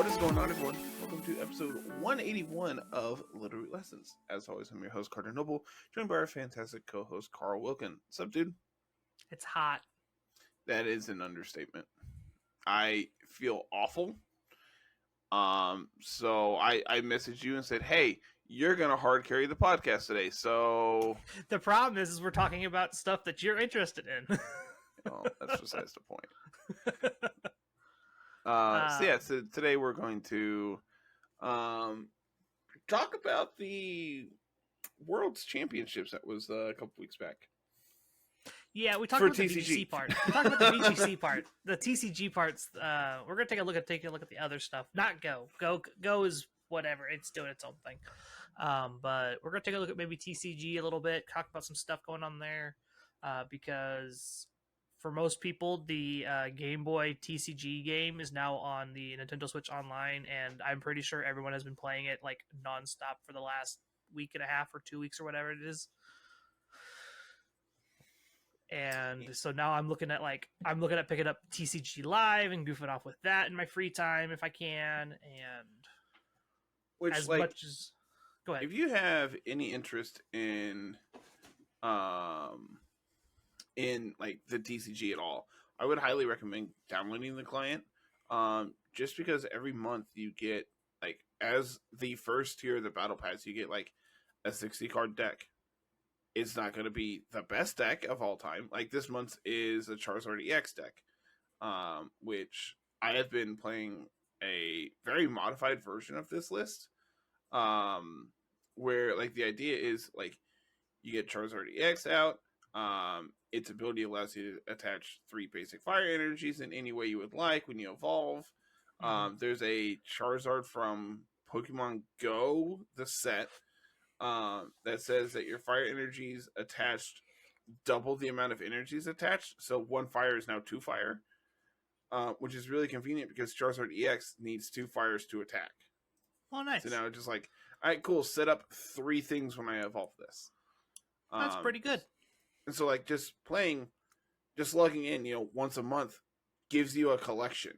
What is going on, everyone? Welcome to episode 181 of Littleroot Lessons. As always, I'm your host, Carter Noble, joined by our fantastic co-host, Carl Wilkin. What's up, dude? It's hot. That is an understatement. I feel awful. So I messaged you and said, hey, you're going to hard carry the podcast today, so... The problem is we're talking about stuff that you're interested in. Well, that's besides the point. So today we're going to talk about the World's Championships that was a couple weeks back. Yeah, we talked about the VGC part. We talked about the VGC part. The TCG parts, we're going to take a look at the other stuff. Not Go. Go is whatever. It's doing its own thing. But we're going to take a look at maybe TCG a little bit, talk about some stuff going on there. Because for most people, the Game Boy TCG game is now on the Nintendo Switch Online, and I'm pretty sure everyone has been playing it like nonstop for the last week and a half or 2 weeks or whatever it is. And so now I'm looking at picking up TCG Live and goofing off with that in my free time if I can. And go ahead. If you have any interest in like the TCG at all, I would highly recommend downloading the client. Just because every month you get, like, as the first tier of the battle pass, you get like a 60 card deck. It's not going to be the best deck of all time. Like, this month is a Charizard EX deck, which I have been playing a very modified version of this list, where, like, the idea is, like, you get Charizard EX out. Its ability allows you to attach 3 basic fire energies in any way you would like when you evolve. There's a Charizard from Pokemon Go, the set, that says that your fire energies attached double the amount of energies attached. So 1 fire is now 2 fire, which is really convenient because Charizard EX needs 2 fires to attack. Oh, nice. So now it's just like, all right, cool, set up 3 things when I evolve this. That's pretty good. And so, like, just logging in, once a month gives you a collection.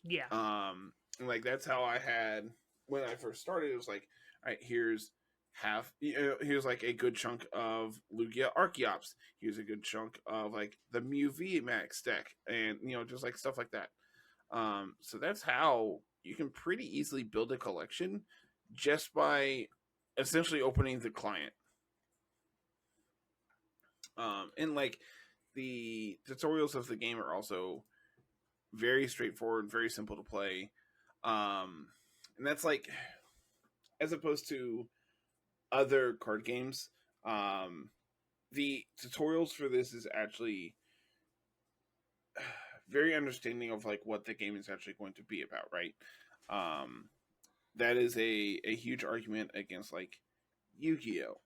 Yeah. And, like, that's how I had, when I first started, it was like, all right, here's like a good chunk of Lugia Archeops. Here's a good chunk of, like, the Mew VMAX deck, and, just like stuff like that. So that's how you can pretty easily build a collection just by essentially opening the client. And, like, the tutorials of the game are also very straightforward, very simple to play. And that's, like, as opposed to other card games, the tutorials for this is actually very understanding of, like, what the game is actually going to be about, right? That is a huge argument against, like, Yu-Gi-Oh!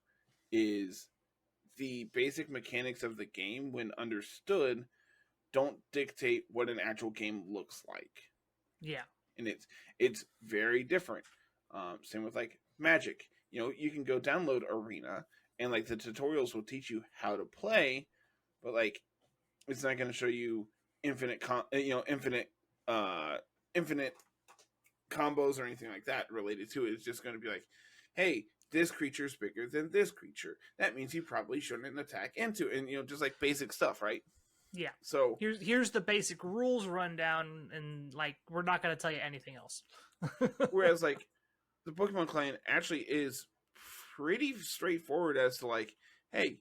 Is the basic mechanics of the game, when understood, don't dictate what an actual game looks like. Yeah. And it's very different. Same with, like, Magic. You can go download Arena, and, like, the tutorials will teach you how to play, but, like, it's not going to show you infinite combos or anything like that related to it. It's just going to be like, hey, this creature's bigger than this creature. That means you probably shouldn't attack into it. And, just like basic stuff, right? Yeah. So here's the basic rules rundown, and, like, we're not going to tell you anything else. Whereas, like, the Pokemon client actually is pretty straightforward as to, like, hey,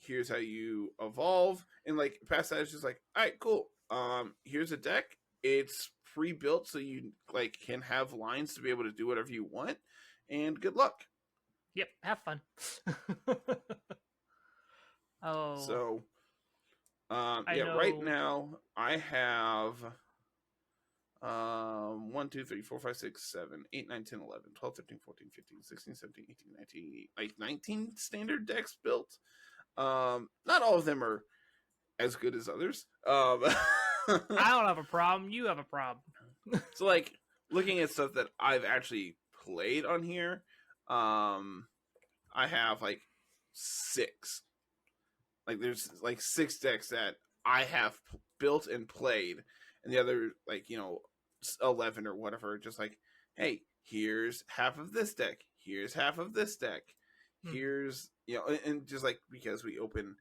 here's how you evolve. And, like, past that, it's just like, all right, cool. Here's a deck. It's pre-built, so you, like, can have lines to be able to do whatever you want. And good luck. Yep, have fun. Oh. So, right now I have 1, 2, 3, 4, 5, 6, 7, 8, 9, 10, 11, 12, 13, 14, 15, 16, 17, 18, 19, like 19 standard decks built. Not all of them are as good as others. I don't have a problem. You have a problem. So, like, looking at stuff that I've actually played on here, I have, like, 6. Like, there's, like, 6 decks that I have built and played, and the other, like, 11 or whatever, just like, hey, here's half of this deck, here's half of this deck, here's and just like, because we open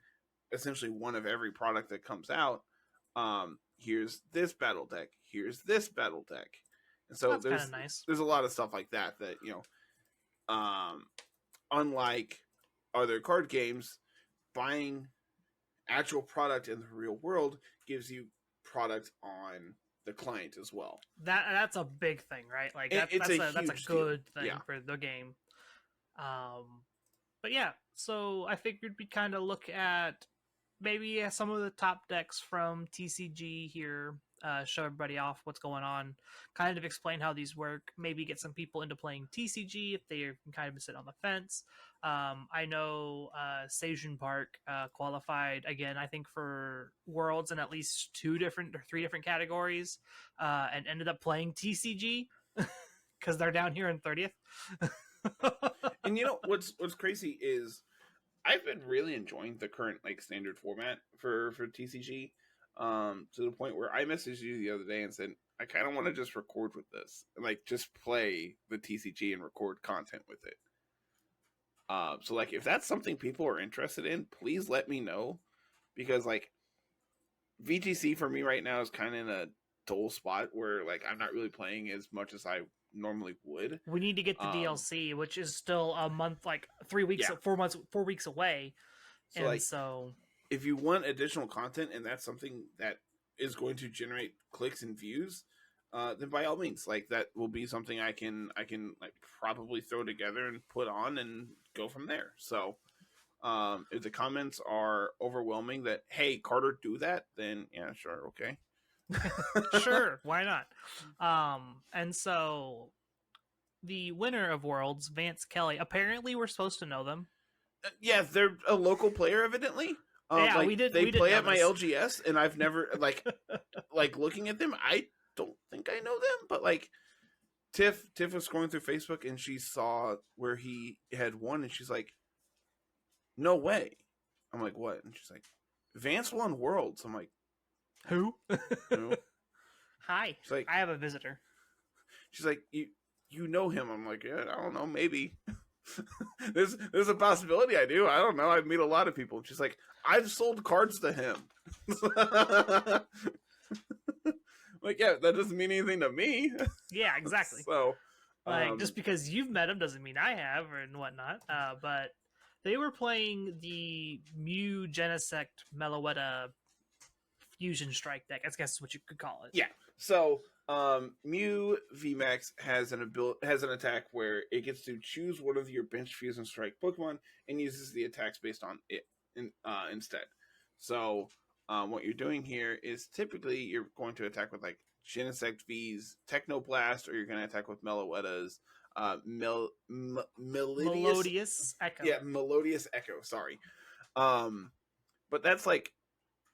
essentially one of every product that comes out, here's this battle deck, here's this battle deck, and so that's kind of nice. There's a lot of stuff like that unlike other card games, buying actual product in the real world gives you product on the client as well. That's a big thing, right? Like that's a good thing for the game. But yeah, so I figured we'd kind of look at maybe some of the top decks from TCG here, show everybody off what's going on, kind of explain how these work, maybe get some people into playing TCG if they can kind of sit on the fence. I know Seijun Park qualified again, I think, for Worlds in at least 2 different or 3 different categories, and ended up playing TCG because they're down here in 30th. And what's crazy is I've been really enjoying the current standard format for TCG, to the point where I messaged you the other day and said I kind of want to just record with this and just play the TCG and record content with it. So if that's something people are interested in, please let me know, because VGC for me right now is kind of in a dull spot where I'm not really playing as much as I normally would. We need to get the DLC, which is still a month, 3 weeks, 4 weeks away. So if you want additional content and that's something that is going to generate clicks and views, then by all means, that will be something I can probably throw together and put on and go from there. So if the comments are overwhelming that, hey, Carter, do that, then yeah, sure, okay. Sure, why not? And so the winner of Worlds, Vance Kelly, apparently we're supposed to know them. Yeah, they're a local player, evidently. Yeah, we did. They play at my LGS, and I've never looking at them. I don't think I know them, but Tiff was scrolling through Facebook and she saw where he had won, and she's like, "No way!" I'm like, "What?" And she's like, "Vance won Worlds." I'm like, "Who?" Who? Hi. She's like, I have a visitor. She's like, "You know him?" I'm like, "Yeah, I don't know, maybe." there's a possibility I do. I don't know. I meet a lot of people. She's like, I've sold cards to him. Yeah, that doesn't mean anything to me. Yeah, exactly. So, just because you've met him doesn't mean I have and whatnot. But they were playing the Mew Genesect Meloetta Fusion Strike deck. I guess is what you could call it. Yeah. So, Mew VMAX has an attack where it gets to choose one of your bench Fusion Strike Pokemon and uses the attacks based on it instead. So, what you're doing here is typically you're going to attack with Genesect V's Technoblast, or you're going to attack with Meloetta's Melodious Echo. Yeah, Melodious Echo. Sorry, but that's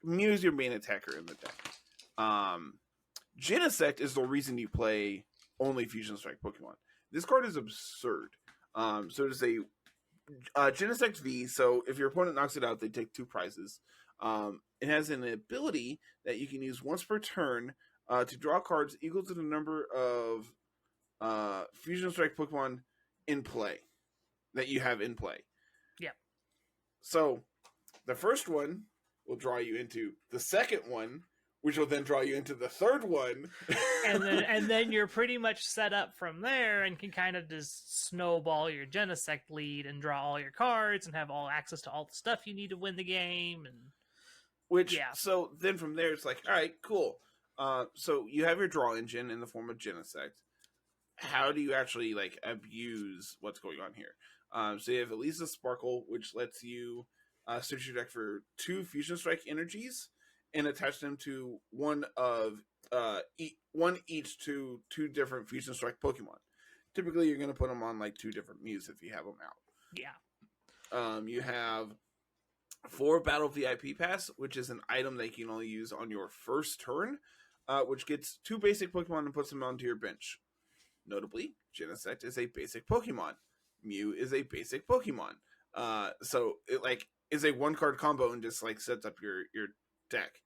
Mew's your main attacker in the deck. Genesect is the reason you play only Fusion Strike Pokemon. This card is absurd. So it is a Genesect V. So if your opponent knocks it out, they take 2 prizes. It has an ability that you can use once per turn to draw cards equal to the number of Fusion Strike Pokemon in play that you have in play. Yeah. So the first one will draw you into the second one, which will then draw you into the third one. and then you're pretty much set up from there and can kind of just snowball your Genesect lead and draw all your cards and have all access to all the stuff you need to win the game. So then from there, it's all right, cool. So you have your draw engine in the form of Genesect. How do you actually abuse what's going on here? So you have Elisa Sparkle, which lets you search your deck for 2 Fusion Strike energies and attach them to one each to 2 different Fusion Strike Pokemon. Typically, you're going to put them on 2 different Mews if you have them out. Yeah. You have 4 Battle VIP Pass, which is an item that you can only use on your first turn, which gets 2 basic Pokemon and puts them onto your bench. Notably, Genesect is a basic Pokemon. Mew is a basic Pokemon. So it is a 1-card combo and just sets up your deck.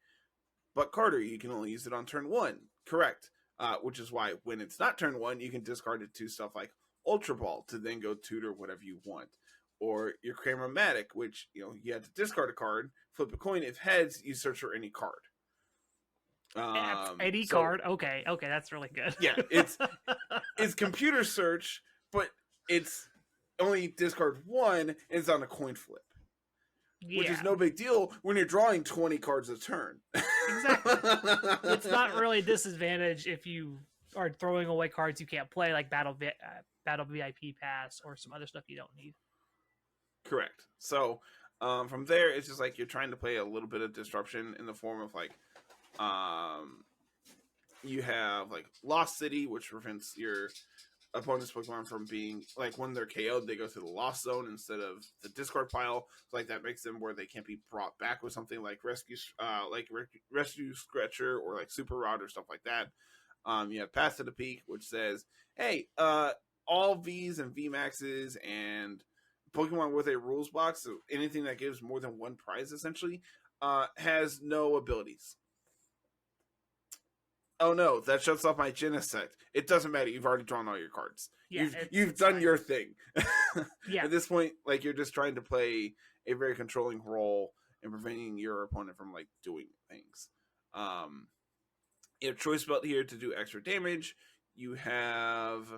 But Carter, you can only use it on turn 1. Correct. which is why when it's not turn 1, you can discard it to stuff like Ultra Ball to then go tutor whatever you want. Or your Cramomatic, which, you have to discard a card, flip a coin. If heads, you search for any card. Any card? Okay, that's really good. Yeah, it's computer search, but it's only discard 1, and it's on a coin flip. Yeah. Which is no big deal when you're drawing 20 cards a turn. Exactly. It's not really a disadvantage if you are throwing away cards you can't play, like Battle VIP Pass or some other stuff you don't need. Correct. So from there, it's just like you're trying to play a little bit of disruption in the form of like, you have like Lost City, which prevents your opponent's Pokemon from being like, when they're KO'd, they go to the Lost Zone instead of the discard pile. So like that makes them where they can't be brought back with something like Rescue Scratcher or like Super Rod or stuff like that. You have Path to the Peak, which says, hey, all Vs and VMAXs and Pokemon with a rules box, so anything that gives more than one prize essentially, has no abilities. Oh no, that shuts off my Genesect. It doesn't matter. You've already drawn all your cards. Yeah, you've done your thing. Yeah. At this point, like, you're just trying to play a very controlling role in preventing your opponent from like doing things. You have Choice Belt here to do extra damage. You have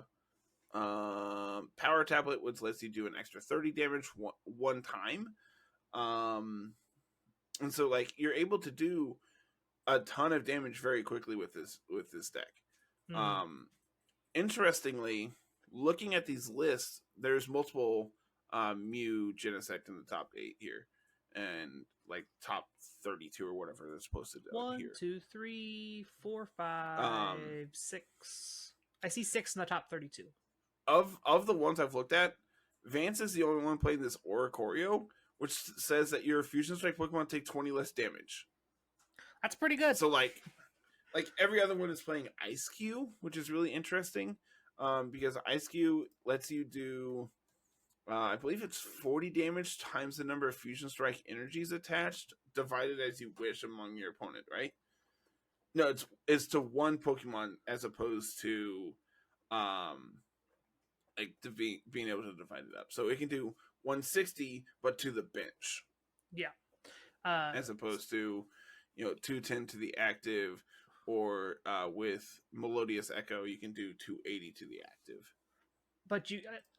Power Tablet, which lets you do an extra 30 damage one time. And so like you're able to do a ton of damage very quickly with this deck. Interestingly, looking at these lists, there's multiple Mew Genesect in the top 8 here, and like top 32 or whatever that's posted out here. 1, 2, 3, 4, 5, 6. I see 6 in the top 32. Of the ones I've looked at, Vance is the only one playing this Oricorio, which says that your Fusion Strike Pokemon take 20 less damage. That's pretty good. So like every other one is playing Ice Cube, which is really interesting, because Ice Cube lets you do, I believe it's 40 damage times the number of Fusion Strike energies attached, divided as you wish among your opponent, right? No, it's to one Pokemon as opposed to being able to divide it up. So it can do 160, but to the bench. Yeah. As opposed to 210 to the active, or with Melodious Echo, you can do 280 to the active. But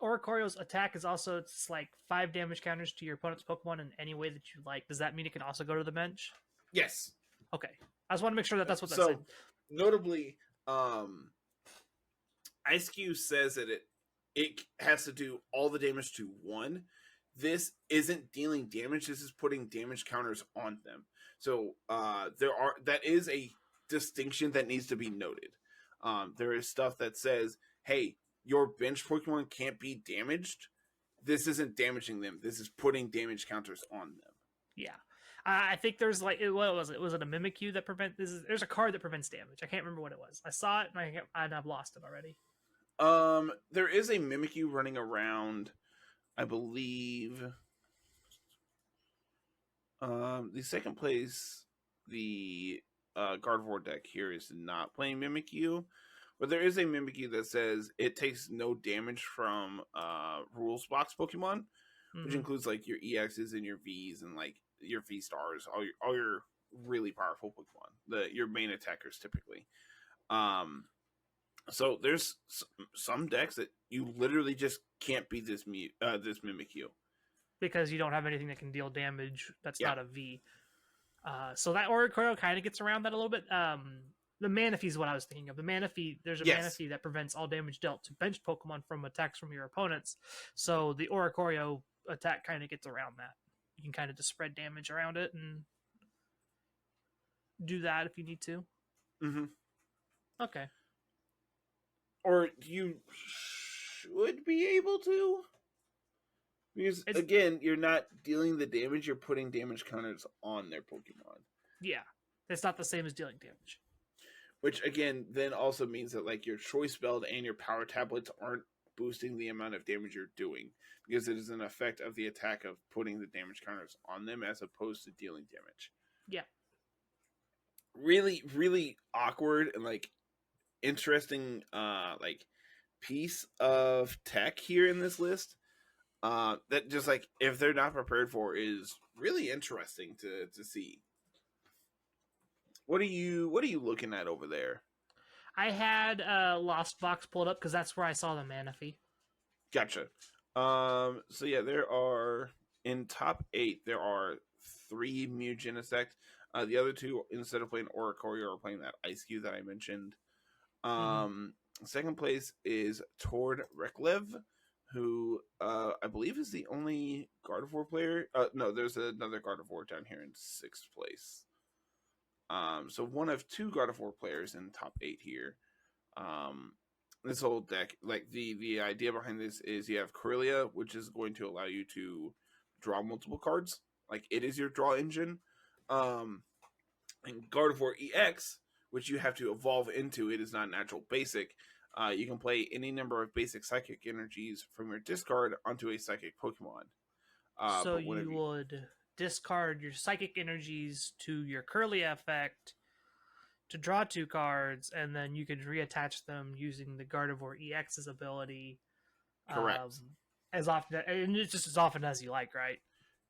Oricorio's attack is also, it's like 5 damage counters to your opponent's Pokemon in any way that you like. Does that mean it can also go to the bench? Yes. Okay. I just want to make sure that's what that said. Notably, Ice Cube says that it has to do all the damage to one. This isn't dealing damage. This is putting damage counters on them. So that is a distinction that needs to be noted. There is stuff that says, hey, your bench Pokemon can't be damaged. This isn't damaging them. This is putting damage counters on them. Yeah. I think there's like, what was it? Was it a Mimikyu that prevents? There's a card that prevents damage. I can't remember what it was. I saw it and I've lost it already. There is a Mimikyu running around, I believe. The second place, the Gardevoir deck here is not playing Mimikyu, but there is a Mimikyu that says it takes no damage from rules box Pokemon, which includes like your EXs and your Vs and like your V stars, all your really powerful Pokemon, your main attackers typically. So there's some decks that you literally just can't beat this Mimikyu. Because you don't have anything that can deal damage that's not a V. So that Oricorio kind of gets around that a little bit. The Manaphy is what I was thinking of. The Manaphy, there's a Manaphy that prevents all damage dealt to bench Pokemon from attacks from your opponents. So the Oricorio attack kind of gets around that. You can kind of just spread damage around it and do that if you need to. Mm-hmm. Okay. Or you should be able to. Because, again, you're not dealing the damage, you're putting damage counters on their Pokemon. Yeah. It's not the same as dealing damage. Which, again, then also means that, like, your Choice Belt and your Power Tablets aren't boosting the amount of damage you're doing. Because it is an effect of the attack of putting the damage counters on them as opposed to dealing damage. Yeah. Really, really awkward and, like, interesting like piece of tech here in this list. That just like if they're not prepared for is really interesting to see. What are you looking at over there? I had Lost Box pulled up because that's where I saw the mana fee. Gotcha. So yeah, there are in top 8 there are 3 mutagen effects. The other 2, instead of playing Oricorio, are playing that Ice Cube that I mentioned. Second place is Tord Reklev, who I believe is the only Gardevoir player. No, there's another Gardevoir down here in 6th place. So one of 2 Gardevoir players in top 8 here. This whole deck, like the idea behind this is you have Corellia, which is going to allow you to draw multiple cards. Like it is your draw engine. And Gardevoir EX, which you have to evolve into. It is not natural basic. You can play any number of basic psychic energies from your discard onto a psychic Pokemon. So you would discard your psychic energies to your Curlia effect to draw 2 cards, and then you could reattach them using the Gardevoir EX's ability. Correct. As often, and it's just as often as you like, right?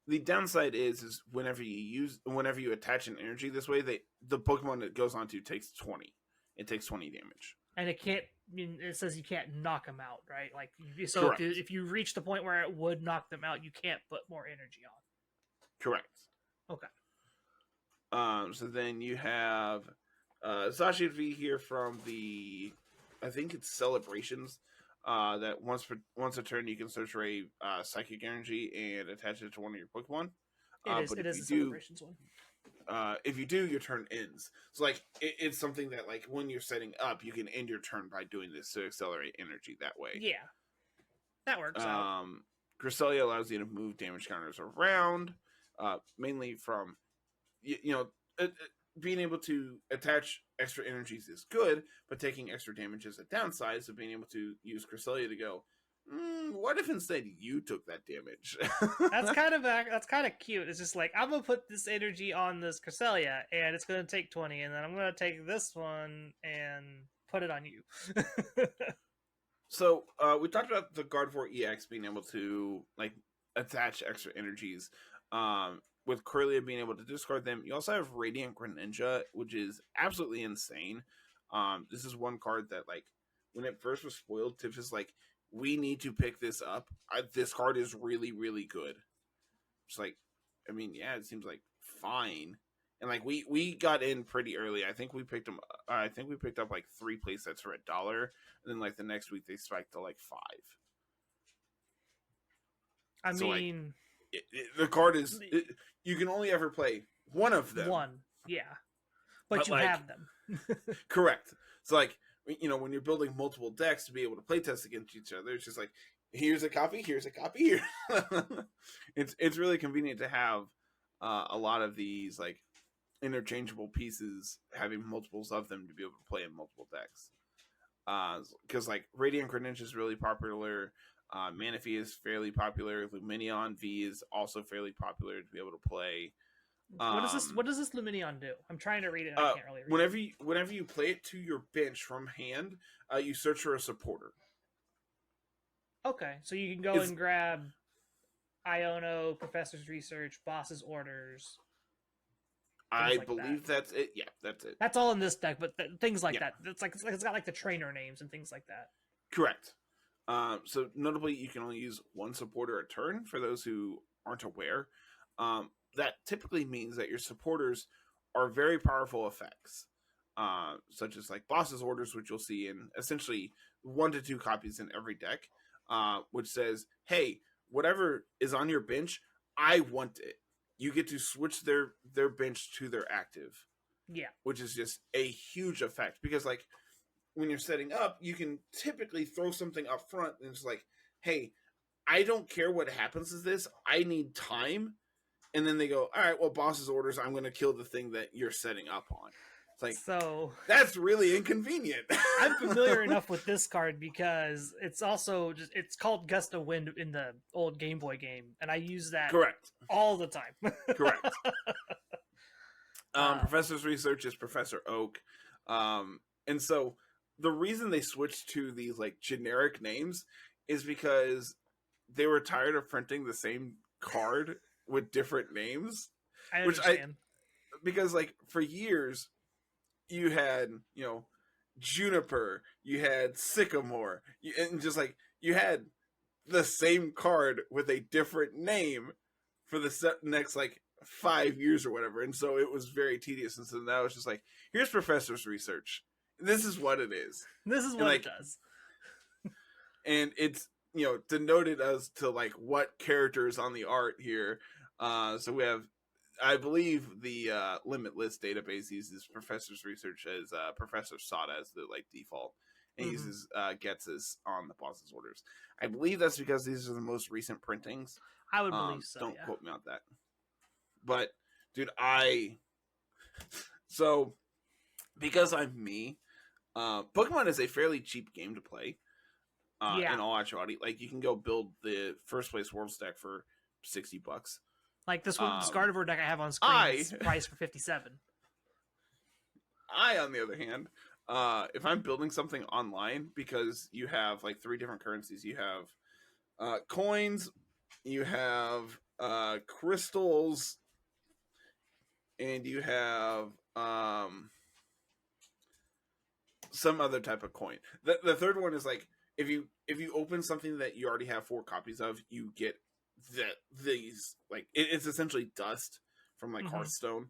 The downside is whenever you attach an energy this way, the Pokemon it goes onto takes 20. It takes 20 damage. And it can't. It says you can't knock them out, right? Like so, if you reach the point where it would knock them out, you can't put more energy on. Correct. Okay. So then you have Zacian V here from the, I think it's Celebrations. That once a turn you can search for a psychic energy and attach it to one of your Pokemon. It is the Celebrations one. If you do, your turn ends. So like it's something that like when you're setting up, you can end your turn by doing this to accelerate energy that way. Yeah, that works out. Cresselia allows you to move damage counters around, mainly from being able to attach extra energies is good, but taking extra damage is a downside. So being able to use Cresselia to go, what if instead you took that damage? that's kind of cute. It's just like I'm gonna put this energy on this Cresselia, and it's gonna take 20, and then I'm gonna take this one and put it on you. So we talked about the Gardevoir EX being able to like attach extra energies. With Corellia being able to discard them, you also have Radiant Greninja, which is absolutely insane. This is one card that, like, when it first was spoiled, Tiff is like, we need to pick this up. This card is really, really good. It's like, I mean, yeah, it seems like fine. And like we got in pretty early. I think we picked them. I think we picked up like 3 play sets for $1, and then like the next week they spiked to like 5. I mean. The card is you can only ever play one of them. Yeah, but you like, have them. Correct. So like when you're building multiple decks to be able to play test against each other, it's just like here's a copy here. It's really convenient to have a lot of these like interchangeable pieces, having multiples of them to be able to play in multiple decks. Because like Radiant Greninja is really popular. Manaphy is fairly popular. Lumineon V is also fairly popular to be able to play. What does this Lumineon do? I'm trying to read it. I can't really read it. Whenever you play it to your bench from hand, you search for a supporter. Okay, so you can go and grab Iono, Professor's Research, Boss's Orders. I believe that's it. Yeah, that's it. That's all in this deck, but things like that. It's got like the trainer names and things like that. Correct. So notably, you can only use one supporter a turn for those who aren't aware. That typically means that your supporters are very powerful effects, such as like Boss's Orders, which you'll see in essentially 1 to 2 copies in every deck, which says, hey, whatever is on your bench, I want it. You get to switch their bench to their active. Yeah. Which is just a huge effect because like when you're setting up, you can typically throw something up front and it's like, hey, I don't care what happens to this. I need time. And then they go, all right, well, Boss's Orders, I'm going to kill the thing that you're setting up on. It's like, so that's really inconvenient. I'm familiar enough with this card because it's also it's called Gust of Wind in the old Game Boy game. And I use that all the time. Correct. Professor's Research is Professor Oak. And so the reason they switched to these like generic names is because they were tired of printing the same card with different names. I understand. Because like for years you had, you know, Juniper, you had Sycamore, and just like you had the same card with a different name for the next like 5 years or whatever, and so it was very tedious. And so now it's just like, here's Professor's research. This is what it is. This is what it does. And it's, you know, denoted as to like what characters on the art here. So we have, I believe the Limitless database uses Professor's research as Professor Sada as the like default, and uses Getz's on the boss's orders. I believe that's because these are the most recent printings. I would believe so. Don't quote me on that. But dude, so because I'm me, Pokemon is a fairly cheap game to play. In all actuality, like you can go build the first place world stack for $60. Like this one, this Gardevoir deck I have on screen is priced for $57. On the other hand, if I'm building something online, because you have like 3 different currencies, you have coins, you have crystals, and you have some other type of coin. The third one is like, if you open something that you already have 4 copies of, you get these like it's essentially dust from like Hearthstone,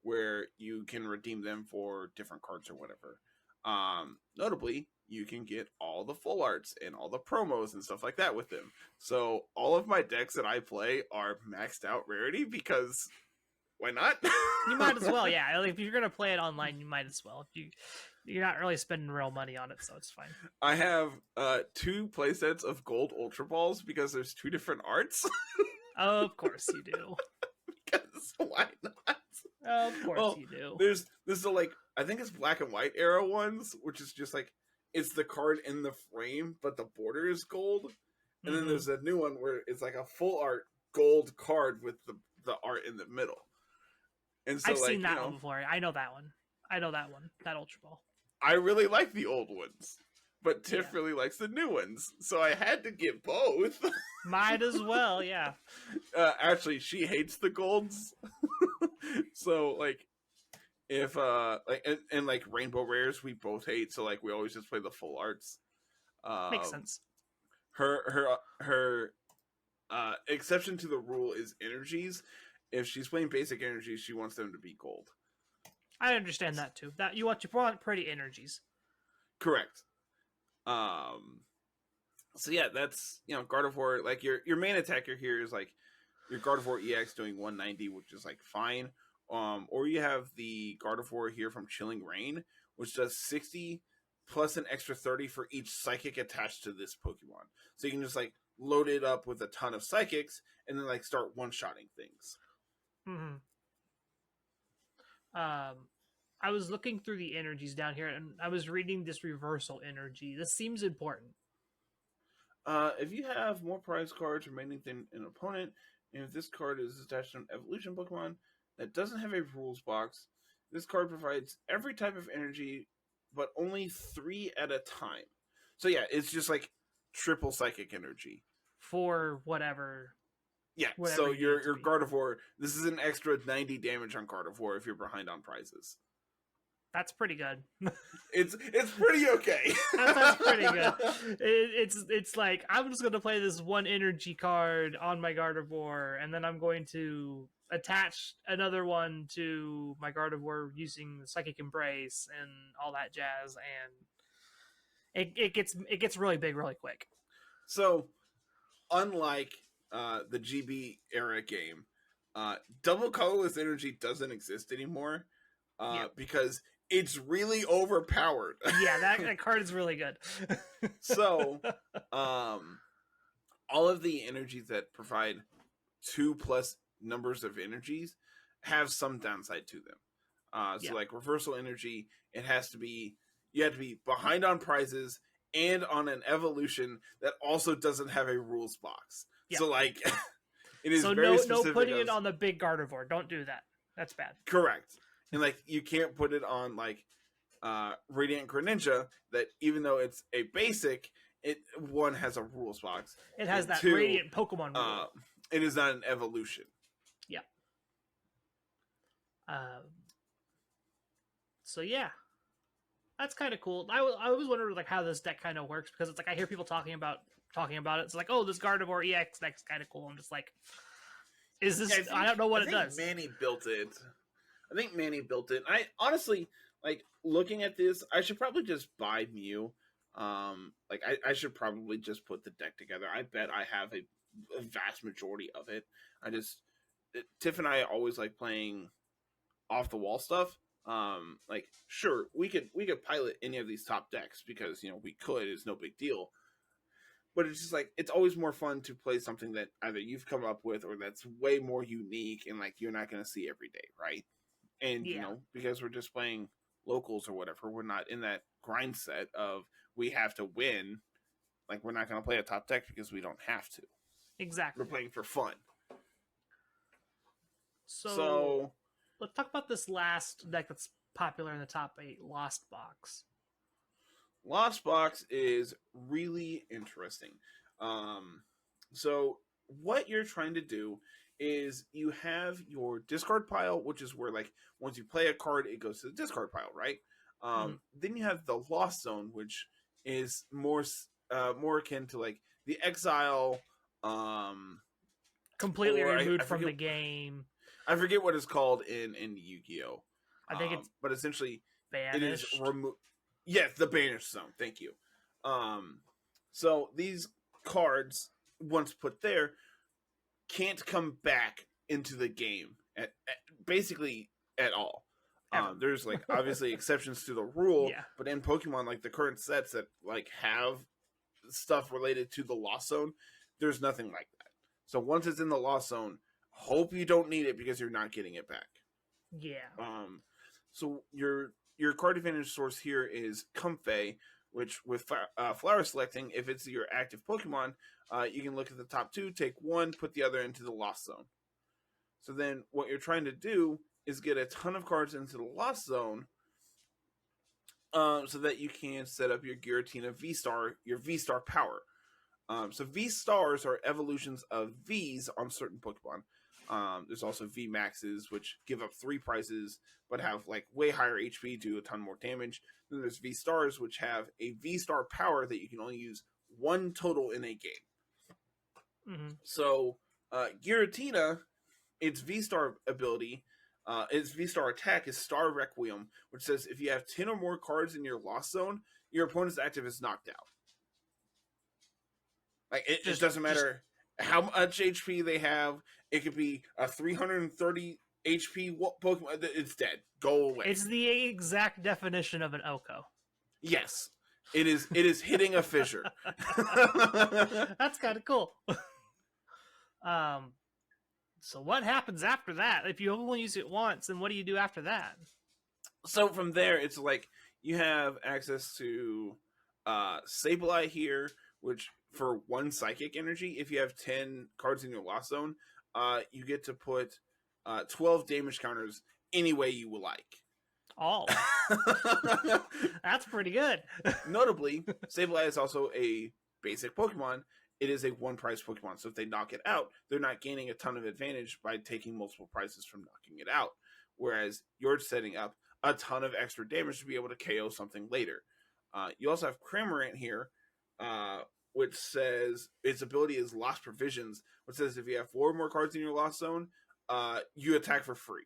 where you can redeem them for different cards or whatever. Notably, you can get all the full arts and all the promos and stuff like that with them. So all of my decks that I play are maxed out rarity, because why not? You might as well, yeah. Like, if you're gonna play it online, you might as well. You're not really spending real money on it, so it's fine. I have 2 playsets of gold Ultra Balls because there's 2 different arts. Of course you do. Because why not? Of course you do. There's the like, I think it's black and white era ones, which is just like, it's the card in the frame, but the border is gold. And then there's a new one where it's like a full art gold card with the art in the middle. And so, I've seen that one before. I know that one. That Ultra Ball. I really like the old ones, but Tiff really likes the new ones, so I had to get both. Might as well, yeah. Actually, she hates the golds, so like, if like and like Rainbow Rares, we both hate, so like we always just play the full arts. Makes sense. Her exception to the rule is energies. If she's playing basic energies, she wants them to be gold. I understand that too. That you want pretty energies. Correct. So yeah, that's, you know, Gardevoir, like your main attacker here is like your Gardevoir EX doing 190, which is like fine. Or you have the Gardevoir here from Chilling Reign, which does 60 plus an extra 30 for each psychic attached to this Pokemon. So you can just like load it up with a ton of psychics and then like start one-shotting things. I was looking through the energies down here, and I was reading this reversal energy. This seems important. If you have more prize cards remaining than an opponent, and if this card is attached to an evolution Pokemon that doesn't have a rules box, this card provides every type of energy, but only 3 at a time. So yeah, it's just like triple psychic energy. For whatever. Yeah, so your Gardevoir, this is an extra 90 damage on Gardevoir if you're behind on prizes. That's pretty good. It's pretty okay. That's pretty good. It's like, I'm just going to play this 1 energy card on my Gardevoir, and then I'm going to attach another one to my Gardevoir using the Psychic Embrace and all that jazz, and it gets really big really quick. So, unlike the GB era game, double colorless energy doesn't exist anymore because it's really overpowered. Yeah, that card is really good. So, all of the energies that provide 2+ numbers of energies have some downside to them. So, like reversal energy, you have to be behind on prizes and on an evolution that also doesn't have a rules box. Yeah. So, like, it is very specific. No putting it on the big Gardevoir. Don't do that. That's bad. Correct. And like, you can't put it on like Radiant Greninja that even though it's a basic, one has a rules box. It has that two, Radiant Pokemon rule. It is not an evolution. Yeah. So yeah, that's kind of cool. I always wondered like how this deck kind of works because it's like I hear people talking about it. It's like, oh, this Gardevoir EX deck's kind of cool. I'm just like, is this? Yeah, I don't know what it does. Manny built it. I think Manny built it. I honestly like looking at this. I should probably just buy Mew. Like I should probably just put the deck together. I bet I have a vast majority of it. Tiff and I always like playing off the wall stuff. Like sure we could pilot any of these top decks because we could. It's no big deal. But it's just like it's always more fun to play something that either you've come up with or that's way more unique and like you're not going to see every day, right? And because we're just playing locals or whatever, we're not in that grind set of we have to win. Like we're not going to play a top deck because we don't have to. Exactly. We're playing for fun. So let's talk about this last deck that's popular in the top 8, Lost Box. Lost Box is really interesting. So what you're trying to do is you have your discard pile, which is where like once you play a card, it goes to the discard pile, right? Then you have the Lost Zone, which is more akin to like the exile. Completely removed from the game. I forget what it's called in Yu-Gi-Oh. I think it's but essentially banished. It is removed. Yes, the banished zone. Thank you. So these cards, once put there, can't come back into the game basically at all. There's like obviously exceptions to the rule, but in Pokemon, like the current sets that like have stuff related to the Lost Zone, there's nothing like that. So once it's in the Lost Zone, hope you don't need it because you're not getting it back. Yeah. So your card advantage source here is Comfey, which with flower selecting, if it's your active Pokemon, you can look at the top 2, take one, put the other into the Lost Zone. So then what you're trying to do is get a ton of cards into the Lost Zone so that you can set up your Giratina V-Star, your V-Star power. So V-Stars are evolutions of Vs on certain Pokemon. There's also V-Maxes, which give up 3 prizes, but have like way higher HP, do a ton more damage. Then there's V-Stars, which have a V-Star power that you can only use 1 total in a game. Mm-hmm. So Giratina, its V-Star ability, its V-Star attack is Star Requiem, which says if you have 10 or more cards in your Lost Zone, your opponent's active is knocked out. Like it just doesn't matter how much HP they have. It could be a 330 HP Pokemon. It's dead. Go away. It's the exact definition of an Oko. Yes, it is. It is hitting a fissure. That's kind of cool. So what happens after that? If you only use it once, then what do you do after that? So from there, it's like you have access to Sableye here, which for 1 psychic energy, if you have 10 cards in your Lost Zone, you get to put 12 damage counters any way you would like. Oh. That's pretty good. Notably, Sableye is also a basic Pokemon. It is a 1 prize Pokemon, so if they knock it out, they're not gaining a ton of advantage by taking multiple prizes from knocking it out. Whereas you're setting up a ton of extra damage to be able to KO something later. You also have Cramorant here, which says its ability is Lost Provisions, which says if you have 4 more cards in your Lost Zone, you attack for free.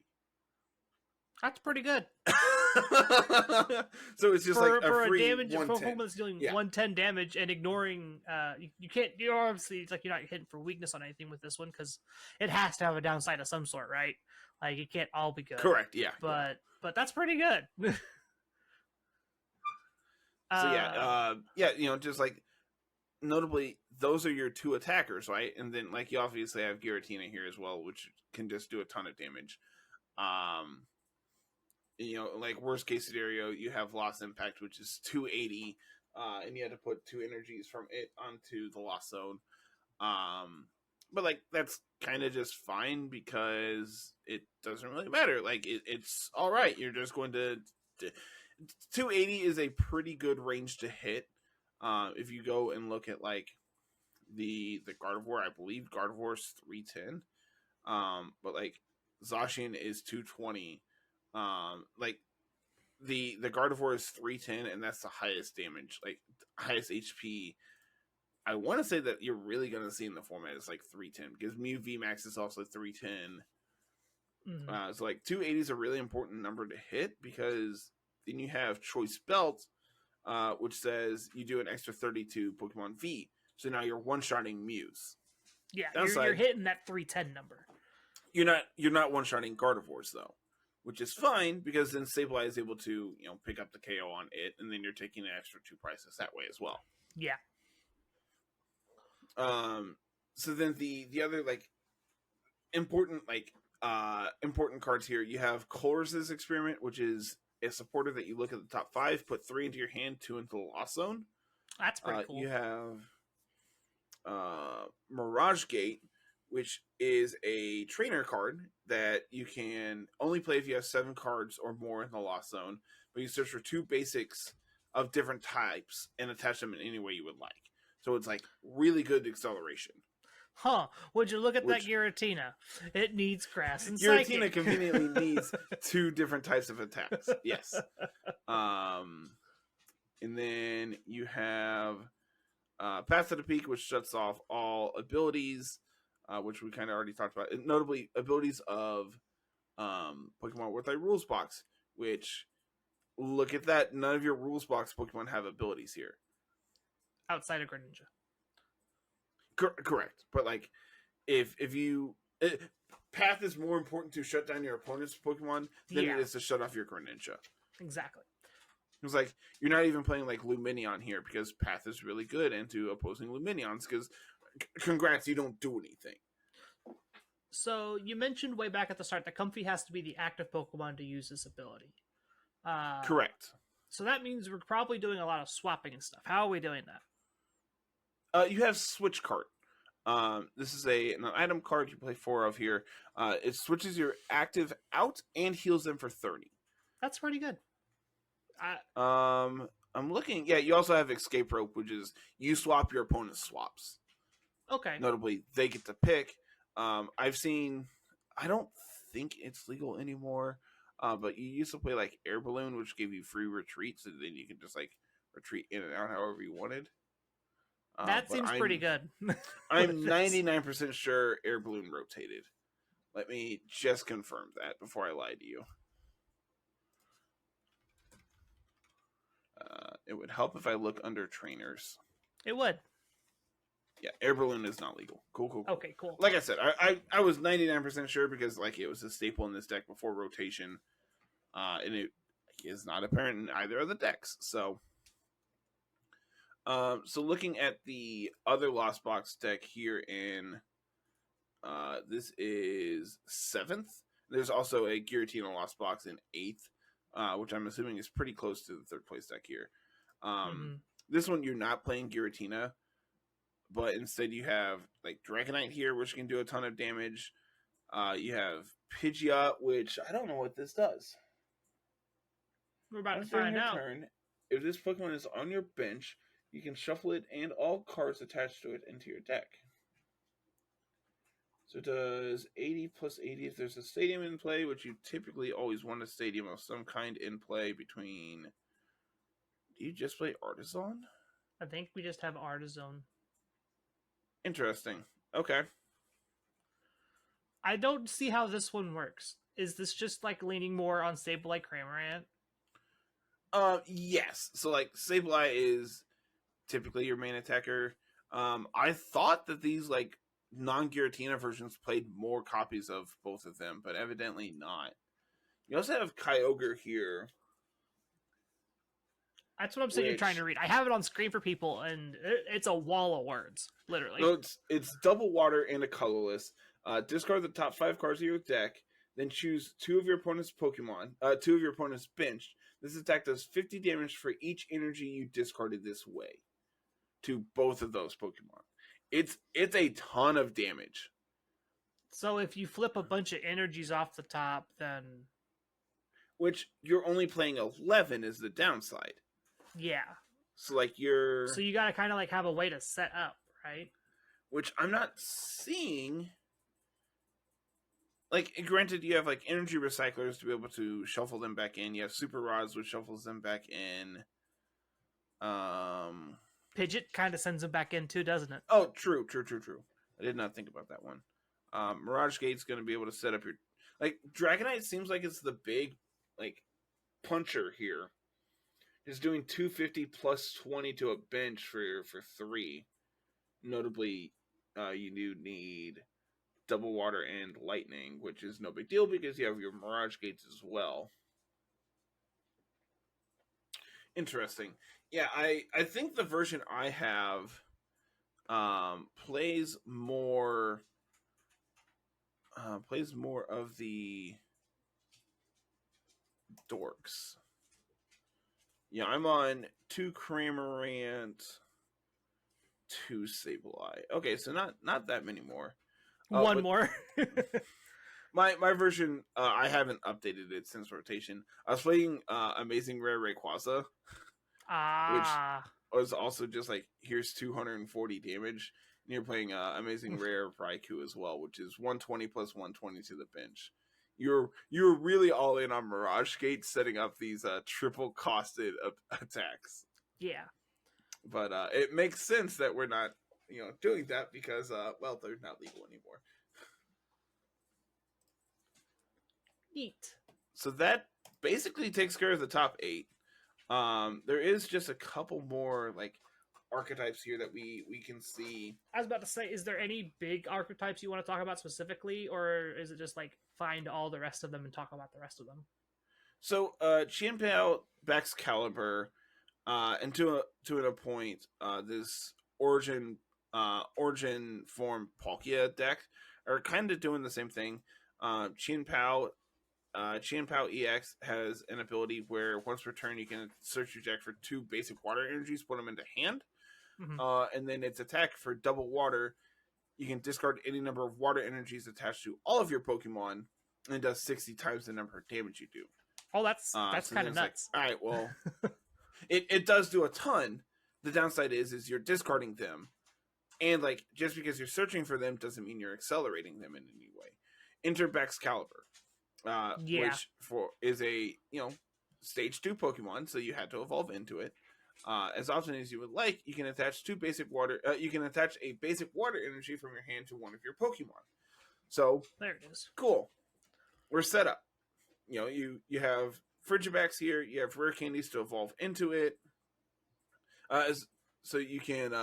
That's pretty good. So it's just like a free damage 110. for a Pokemon that's dealing 110 damage and ignoring. You can't. You're obviously it's like you're not hitting for weakness on anything with this one because it has to have a downside of some sort, right? Like it can't all be good. Correct. Yeah. But that's pretty good. So yeah, just like notably, those are your 2 attackers, right? And then like you obviously have Giratina here as well, which can just do a ton of damage. Like worst case scenario, you have Lost Impact, which is 280, and you had to put 2 energies from it onto the Lost Zone. But like that's kind of just fine because it doesn't really matter. Like it's all right. You're just going to 280 is a pretty good range to hit. If you go and look at like the Gardevoir, I believe Gardevoir's 310. But like Zacian is 220. Like the Gardevoir is 310, and that's the highest damage, like highest HP. I want to say that you're really gonna see in the format is like 310 because Mew VMAX is also 310. Mm-hmm. So like 280 is a really important number to hit because then you have Choice Belt, which says you do an extra 32 Pokemon V. So now you're one-shotting Mews. Yeah, you're hitting that 310 number. You're not one-shotting Gardevoirs though, which is fine because then Sableye is able to pick up the KO on it, and then you're taking an extra 2 prices that way as well. Yeah. So then the other like important cards here, you have Colress's Experiment, which is a supporter that you look at the top 5, put 3 into your hand, 2 into the Lost Zone. That's pretty cool. You have Mirage Gate, which is a trainer card that you can only play if you have 7 cards or more in the Lost Zone, but you search for 2 basics of different types and attach them in any way you would like. So it's like really good acceleration. Huh. Would you look at that Giratina? It needs grass and Psychic. Giratina conveniently needs 2 different types of attacks. Yes. And then you have Path to the Peak, which shuts off all abilities, which we kind of already talked about. And notably, abilities of Pokemon with a rules box, which, look at that, none of your rules box Pokemon have abilities here. Outside of Greninja. Correct. But like, if you... Path is more important to shut down your opponent's Pokemon than it is to shut off your Greninja. Exactly. It's like, you're not even playing like Lumineon here because Path is really good into opposing Lumineons because, congrats, you don't do anything. So, you mentioned way back at the start that Comfey has to be the active Pokemon to use this ability. Correct. So that means we're probably doing a lot of swapping and stuff. How are we doing that? You have Switch Card. This is an item card you play 4 of here. It switches your active out and heals them for 30. That's pretty good. I'm looking. Yeah, you also have Escape Rope, which is you swap your opponent's swaps. Okay. Notably, they get to pick. I've seen. I don't think it's legal anymore. But you used to play like Air Balloon, which gave you free retreat, so then you can just like retreat in and out however you wanted. That seems pretty good. I'm 99% sure Air Balloon rotated. Let me just confirm that before I lie to you. It would help if I look under trainers. It would. Yeah, Air Balloon is not legal. Cool. Okay, cool. Like I said, I was 99% sure because like it was a staple in this deck before rotation. And it is not apparent in either of the decks. So looking at the other Lost Box deck here in this is 7th. There's also a Giratina Lost Box in 8th, which I'm assuming is pretty close to the 3rd place deck here. This one you're not playing Giratina, but instead you have like Dragonite here, which can do a ton of damage. You have Pidgeot, which I don't know what this does. We're about to find out. Turn, if this Pokemon is on your bench, you can shuffle it and all cards attached to it into your deck. So it does 80 plus 80 if there's a stadium in play, which you typically always want a stadium of some kind in play between... Do you just play Artisan? I think we just have Artisan. Interesting. Okay. I don't see how this one works. Is this just like leaning more on Sableye Cramorant? Yes. So like Sableye is typically your main attacker. I thought that these like non-Giratina versions played more copies of both of them, but evidently not. You also have Kyogre here. That's what I'm saying. You're trying to read. I have it on screen for people, and it's a wall of words, literally. No, it's double water and a colorless. Discard the top 5 cards of your deck, then choose 2 of your opponent's Pokemon, 2 of your opponent's bench. This attack does 50 damage for each energy you discarded this way to both of those Pokemon. It's a ton of damage. So if you flip a bunch of energies off the top, then... which you're only playing 11 is the downside. Yeah. So like you're. So you gotta kind of like have a way to set up, right? Which I'm not seeing. Like, granted, you have like energy recyclers to be able to shuffle them back in. You have super rods, which shuffles them back in. Pidgeot kind of sends them back in too, doesn't it? Oh, true. I did not think about that one. Mirage Gate's going to be able to set up your like Dragonite seems like it's the big like puncher here. It's doing 250 plus 20 to a bench for 3. Notably, you do need double water and lightning, which is no big deal because you have your Mirage Gates as well. Interesting. Yeah, I think the version I have plays more of the dorks. Yeah, I'm on 2 Cramorant, 2 Sableye. Okay, so not that many more. One more. my version, I haven't updated it since rotation. I was playing Amazing Rare Rayquaza, which was also just like, here's 240 damage. And you're playing Amazing Rare Raikou as well, which is 120 plus 120 to the bench. You're really all in on Mirage Gate, setting up these triple costed attacks. Yeah, but it makes sense that we're not doing that because well, they're not legal anymore. Neat. So that basically takes care of the top 8. There is just a couple more like archetypes here that we can see. I was about to say, is there any big archetypes you want to talk about specifically, or is it just like find all the rest of them and talk about the rest of them? So Chien-Pao, Baxcalibur, and to a point, this origin form Palkia deck are kind of doing the same thing. Chien-Pao EX has an ability where once per turn you can search your deck for 2 basic water energies, put them into hand, and then its attack for double water, you can discard any number of water energies attached to all of your Pokemon, and it does 60 times the number of damage you do. Oh, that's so kind of nuts. Like, all right, well, it does do a ton. The downside is you're discarding them, and like just because you're searching for them doesn't mean you're accelerating them in any way. Enter Baxcalibur. Which is a stage 2 Pokemon, so you had to evolve into it. As often as you would like, you can attach 2 basic water. You can attach a basic water energy from your hand to one of your Pokemon. So there it is. Cool. We're set up. You have Frigibax here. You have rare candies to evolve into it. So you can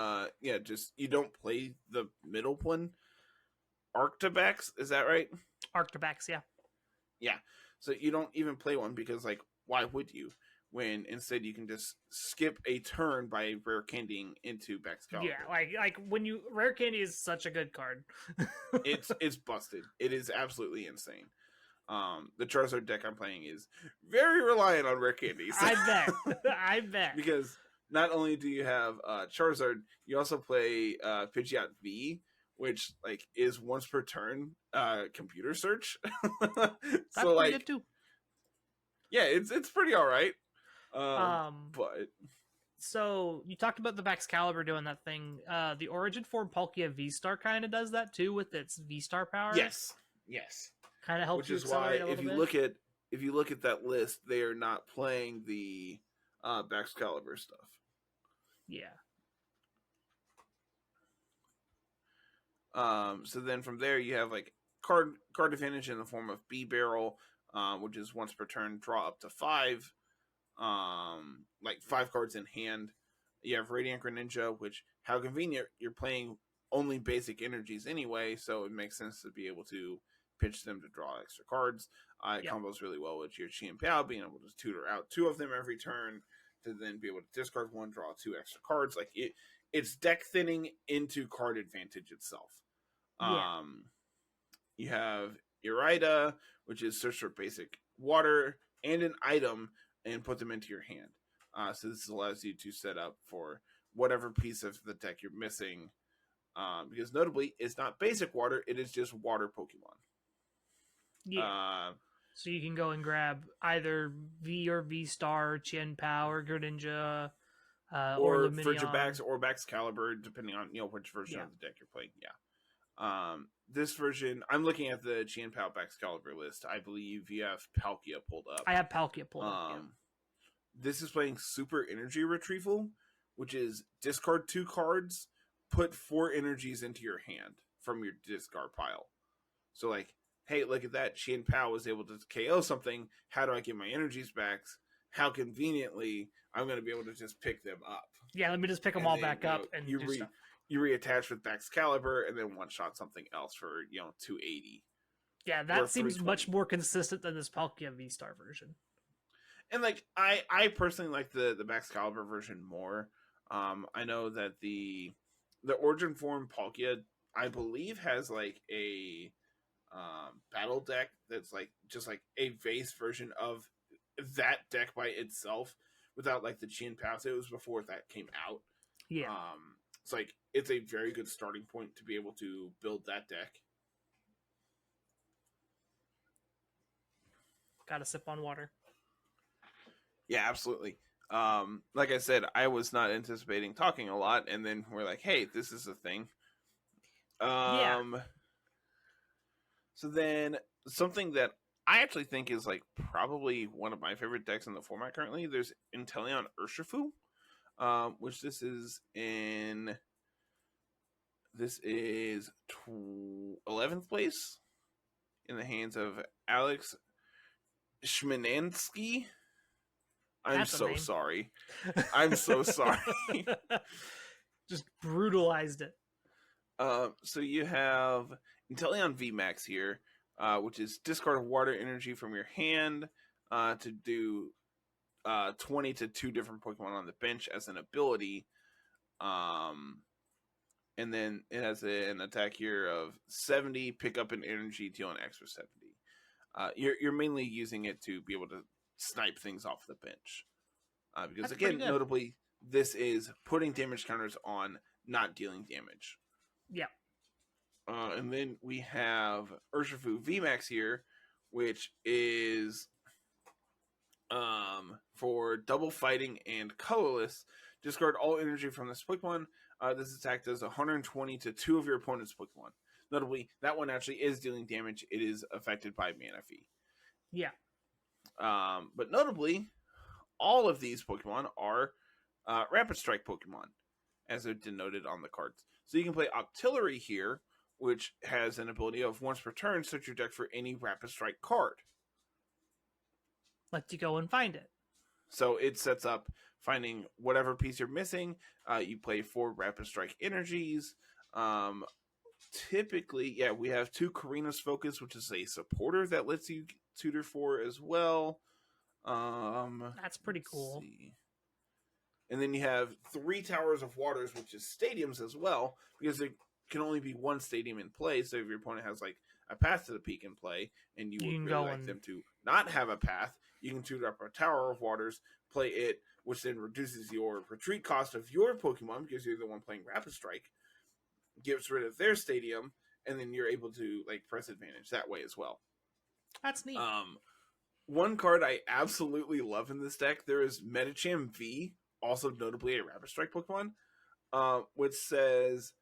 you don't play the middle one. Arctibax, is that right? Arctibax, yeah. Yeah, so you don't even play one because, like, why would you? When instead you can just skip a turn by rare candying into Baxcalibur. Yeah, like when you rare candy is such a good card. it's busted. It is absolutely insane. The Charizard deck I'm playing is very reliant on rare candies. I bet. Because not only do you have Charizard, you also play Pidgeot V, which like is once per turn computer search. That's so like good too. Yeah, it's pretty all right. But so you talked about the Baxcalibur doing that thing. The origin form Palkia V-Star kind of does that too with its V-Star power. Yes. Kind of helps. Which is why if you look at that list, they are not playing the Baxcalibur stuff. Yeah. So then from there you have like card advantage in the form of B Barrel, which is once per turn, draw up to 5. Like 5 cards in hand. You have Radiant Greninja, which how convenient, you're playing only basic energies anyway, so it makes sense to be able to pitch them to draw extra cards. It combos really well with your Chien-Pao, being able to tutor out 2 of them every turn to then be able to discard 1, draw 2 extra cards. Like it's deck thinning into card advantage itself. You have Irida, which is search for basic water and an item and put them into your hand. So this allows you to set up for whatever piece of the deck you're missing. Because notably, it's not basic water, it is just water Pokemon. Yeah. So you can go and grab either V or V Star, Chien Pao, or Greninja, or or Luminion. or Bax Caliber, depending on which version of the deck you're playing. Yeah. This version, I'm looking at the Chien Pao Bax Caliber list. I believe you have Palkia pulled up. I have Palkia pulled up. Yeah. This is playing Super Energy Retrieval, which is discard 2 cards, put 4 energies into your hand from your discard pile. So like, hey, look at that. Chien Pao was able to KO something. How do I get my energies back? How conveniently I'm going to be able to just pick them up. Yeah, let me just pick them all back up and do stuff. You reattach with Bax Caliber and then one-shot something else for, 280. Yeah, that seems much more consistent than this Palkia V-Star version. And like, I personally like the Bax Caliber version more. I know that the Origin form Palkia, I believe, has like a battle deck that's like just like a base version of that deck by itself without like the Chien Pao. It was before that came out. Yeah. It's like it's a very good starting point to be able to build that deck. Gotta sip on water. Yeah, absolutely. Like I said, I was not anticipating talking a lot, and then we're like, hey, this is a thing. Yeah. So then something that I actually think is like probably one of my favorite decks in the format currently, there's Inteleon Urshifu, which this is 11th place in the hands of Alex Schminansky. I'm so sorry. I'm so sorry. Just brutalized it. So you have Inteleon VMAX here, which is discard water energy from your hand to do 20 to 2 different Pokemon on the bench as an ability. And then it has an attack here of 70, pick up an energy, deal an extra 70. You're mainly using it to be able to snipe things off the bench. Because that's again, notably, this is putting damage counters on, not dealing damage. Yeah. And then we have Urshifu VMAX here, which is for double fighting and colorless. Discard all energy from this Pokemon. This attack does 120 to 2 of your opponent's Pokemon. Notably, that one actually is dealing damage. It is affected by Mana Fee. Yeah. But notably, all of these Pokemon are Rapid Strike Pokemon, as they're denoted on the cards. So you can play Octillery here, which has an ability of once per turn, search your deck for any Rapid Strike card. Let you go and find it. So it sets up finding whatever piece you're missing. You play 4 Rapid Strike energies. Typically, yeah, we have 2 Karina's Focus, which is a supporter that lets you tutor for as well. That's pretty cool. See. And then you have 3 Towers of Waters, which is stadiums as well, because there can only be 1 stadium in play. So if your opponent has like a Path to the Peak in play, and you would really like them to not have a path, you can tutor up a Tower of Waters, play it, which then reduces your retreat cost of your Pokemon because you're the one playing Rapid Strike, gets rid of their stadium, and then you're able to like press advantage that way as well. That's neat. One card I absolutely love in this deck, there is Medicham V, also notably a Rapid Strike Pokemon, which says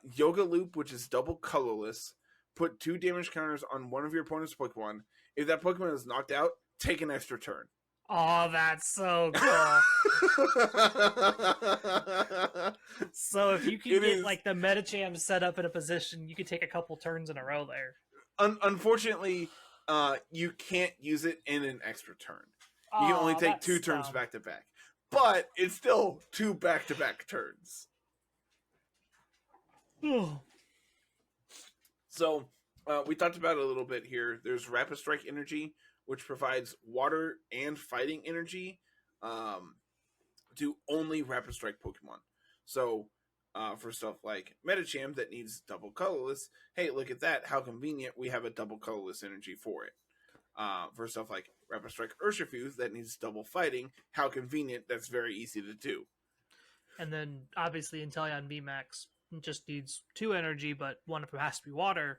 Yoga Loop, which is double colorless. Put 2 damage counters on one of your opponent's Pokemon. If that Pokemon is knocked out, take an extra turn. Oh, that's so cool. So if you can get like the Medicham set up in a position, you can take a couple turns in a row there. Unfortunately, you can't use it in an extra turn. You can only take 2 turns back to back. But it's still 2 back-to-back turns. So, we talked about it a little bit here. There's Rapid Strike Energy, which provides water and fighting energy to only Rapid Strike Pokemon. So, for stuff like Medicham that needs double colorless, hey, look at that. How convenient. We have a double colorless energy for it. For stuff like Rapid Strike Urshifu that needs double fighting, how convenient. That's very easy to do. And then, obviously, Inteleon VMAX just needs 2 energy, but one of them has to be water.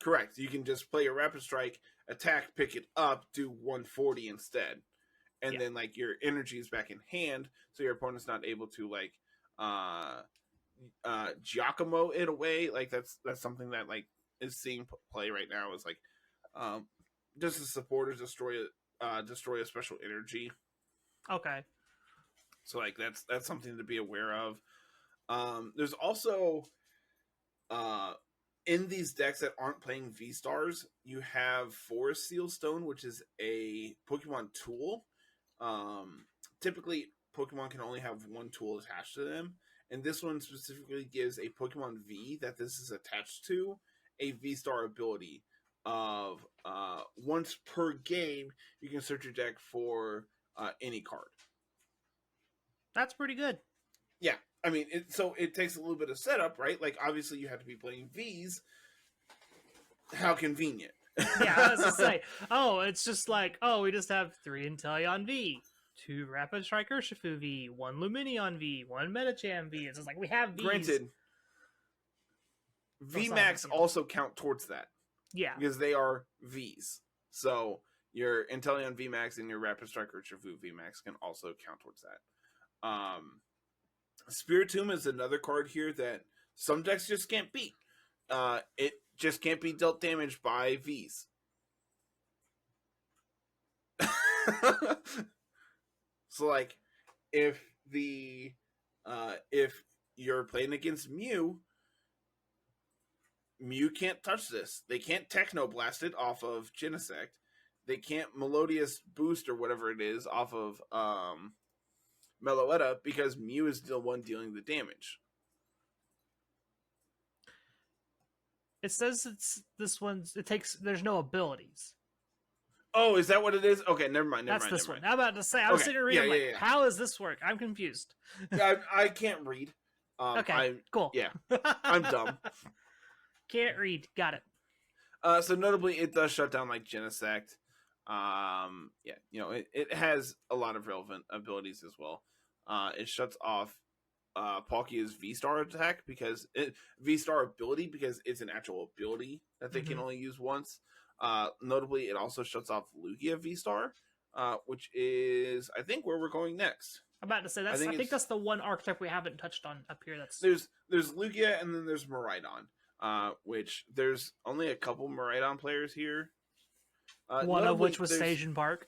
Correct. You can just play a Rapid Strike, attack, pick it up, do 140 instead. And then, like, your energy is back in hand, so your opponent's not able to, like, Giacomo it away. Like, that's something that, like, is seeing play right now is, like, just the supporters destroy a special energy. Okay. So, like, that's something to be aware of. There's also in these decks that aren't playing V-Stars, you have Forest Seal Stone, which is a Pokemon tool. Typically, Pokemon can only have one tool attached to them, and this one specifically gives a Pokemon V that this is attached to a V-Star ability of once per game, you can search your deck for any card. That's pretty good. Yeah, I mean, so it takes a little bit of setup, right? Like, obviously, you have to be playing Vs. How convenient. Yeah, I was to say, it's just like, we just have 3 Inteleon V, 2 Rapid Strike Urshifu V, 1 Lumineon V, 1 Medicham V. It's just like, we have Vs. Granted, VMAX also count towards that. Yeah. Because they are Vs. So, your Inteleon VMAX and your Rapid Strike Urshifu VMAX can also count towards that. Spiritomb is another card here that some decks just can't beat. It just can't be dealt damage by Vs. So, like, if you're playing against Mew can't touch this. They can't Technoblast it off of Genesect. They can't Melodious Boost or whatever it is off of Meloetta because Mew is the one dealing the damage. It says there's no abilities. Oh, is that what it is? Okay, never mind. That's this one. I'm about to say, I was sitting reading, how does this work? I'm confused. I can't read. Okay, cool. Yeah, I'm dumb. Can't read. Got it. So notably, it does shut down like Genesect. It has a lot of relevant abilities as well. It shuts off Palkia's V-Star attack V-Star ability because it's an actual ability that they can only use once. Notably, it also shuts off Lugia V-Star, which is, I think, where we're going next. I'm about to say, I think that's the one archetype we haven't touched on up here. There's Lugia and then there's Miraidon. Which there's only a couple Miraidon players here. One of which was Station Park.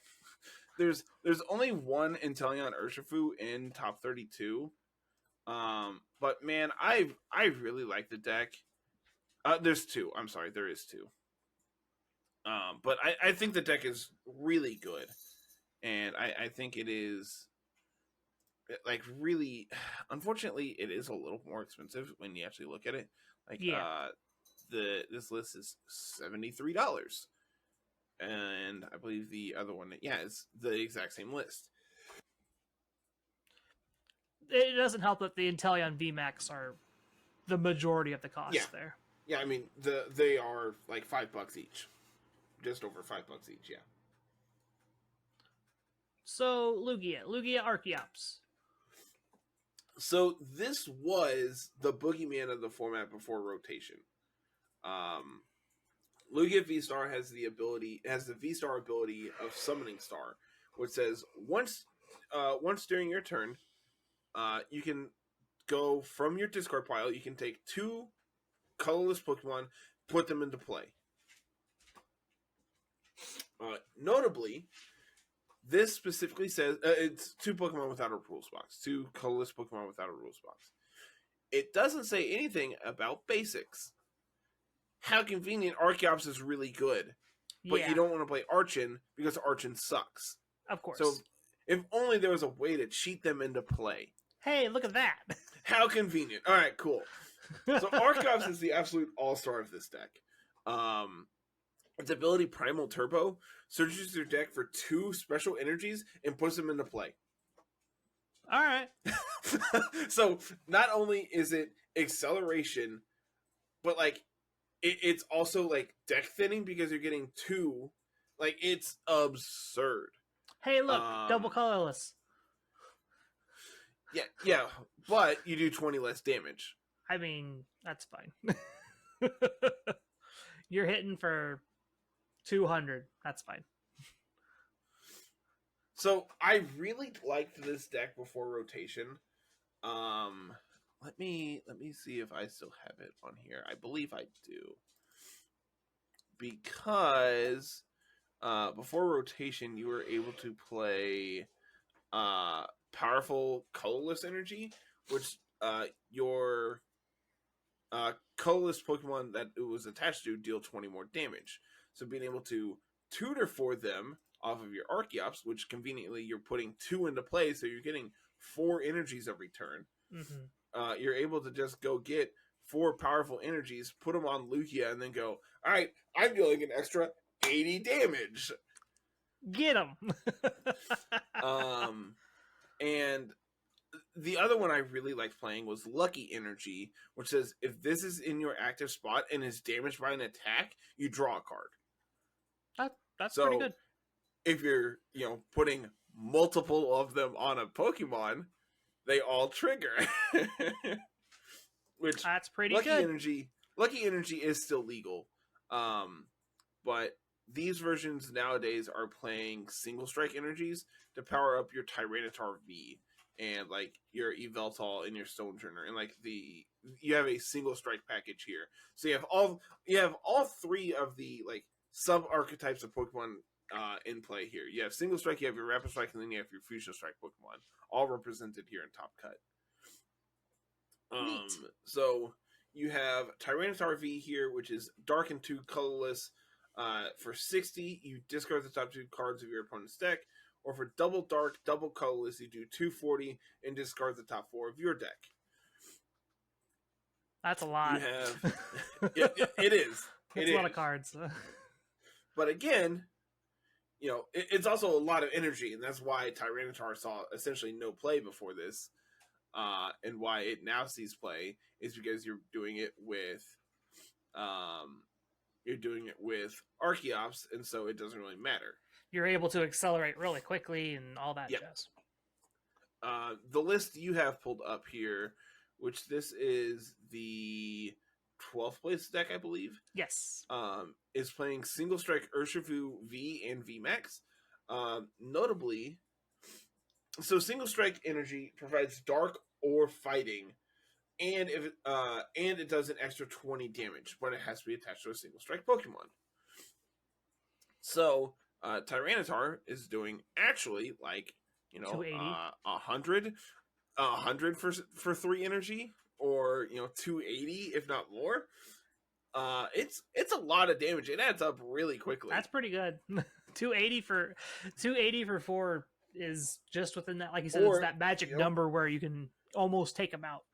There's only one Inteleon Urshifu in top 32. But man, I really like the deck. There's 2. I'm sorry, there is 2. But I think the deck is really good, and I think it is like really. Unfortunately, it is a little more expensive when you actually look at it. Like, this list is $73, and I believe the other one, it's the exact same list. It doesn't help that the Inteleon VMAX are the majority of the cost there. Yeah, I mean they are like $5 each, just over $5 each. Yeah. So Lugia Archeops. So this was the boogeyman of the format before rotation. Lugia V-Star has the V-Star ability of Summoning Star, which says once during your turn, you can go from your discard pile. You can take 2 colorless Pokemon, put them into play. Notably, this specifically says it's 2 Pokemon without a rules box, 2 colorless Pokemon without a rules box. It doesn't say anything about basics. How convenient! Archeops is really good, but you don't want to play Archon because Archon sucks. Of course. So, if only there was a way to cheat them into play. Hey, look at that! How convenient! All right, cool. So Archeops is the absolute all-star of this deck. Its ability Primal Turbo searches your deck for 2 special energies and puts them into play. All right. So not only is it acceleration, but like it's also like deck thinning because you're getting 2. Like, it's absurd. Hey, look, double colorless. Yeah, but you do 20 less damage. I mean, that's fine. You're hitting for 200. That's fine. So I really liked this deck before rotation. Let me see if I still have it on here. I believe I do. Because before rotation, you were able to play powerful colorless energy, which your colorless Pokemon that it was attached to deal 20 more damage. So being able to tutor for them off of your Archeops, which conveniently you're putting 2 into play, so you're getting 4 energies every turn. Mm-hmm. You're able to just go get 4 powerful energies, put them on Lugia, and then go, all right, I'm dealing an extra 80 damage. Get him. And the other one I really liked playing was Lucky Energy, which says if this is in your active spot and is damaged by an attack, you draw a card. That's pretty good. If you're, putting multiple of them on a Pokemon, they all trigger. Which that's pretty Lucky good. Lucky Energy is still legal. But these versions nowadays are playing single strike energies to power up your Tyranitar V and like your Yveltal and your Stoneturner, and like you have a single strike package here. So you have all 3 of the like sub archetypes of Pokemon in play here. You have single strike, you have your rapid strike, and then you have your fusion strike Pokemon, all represented here in Top Cut. Neat. So you have Tyranitar V here, which is dark and 2 colorless. For 60, you discard the top 2 cards of your opponent's deck. Or for double dark, double colorless, you do 240 and discard the top 4 of your deck. That's a lot. You have it is. It's a lot of cards. But again, it's also a lot of energy, and that's why Tyranitar saw essentially no play before this. And why it now sees play is because you're doing it with Archeops, and so it doesn't really matter. You're able to accelerate really quickly and all that jazz. The list you have pulled up here, which this is the 12th place deck, I believe. Yes. Is playing single strike Urshifu V and VMAX. Notably, so single strike energy provides dark or fighting, and it does an extra 20 damage, but it has to be attached to a single strike Pokemon. So Tyranitar is doing actually like 100 for 3 energy, or 280 if not more. It's a lot of damage. It adds up really quickly. That's pretty good. 280 for 4 is just within that, like you said, it's that magic number where you can almost take them out.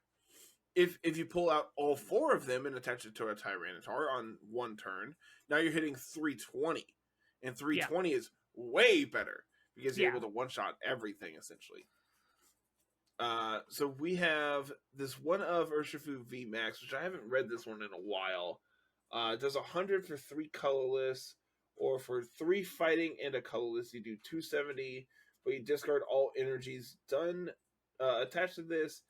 If you pull out all 4 of them and attach it to a Tyranitar on one turn, now you're hitting 320. And 320 is way better because you're able to one-shot everything, essentially. So we have this one of Urshifu VMAX, which I haven't read this one in a while. It does 100 for 3 colorless, or for 3 fighting and a colorless, you do 270, but you discard all energies done attached to this,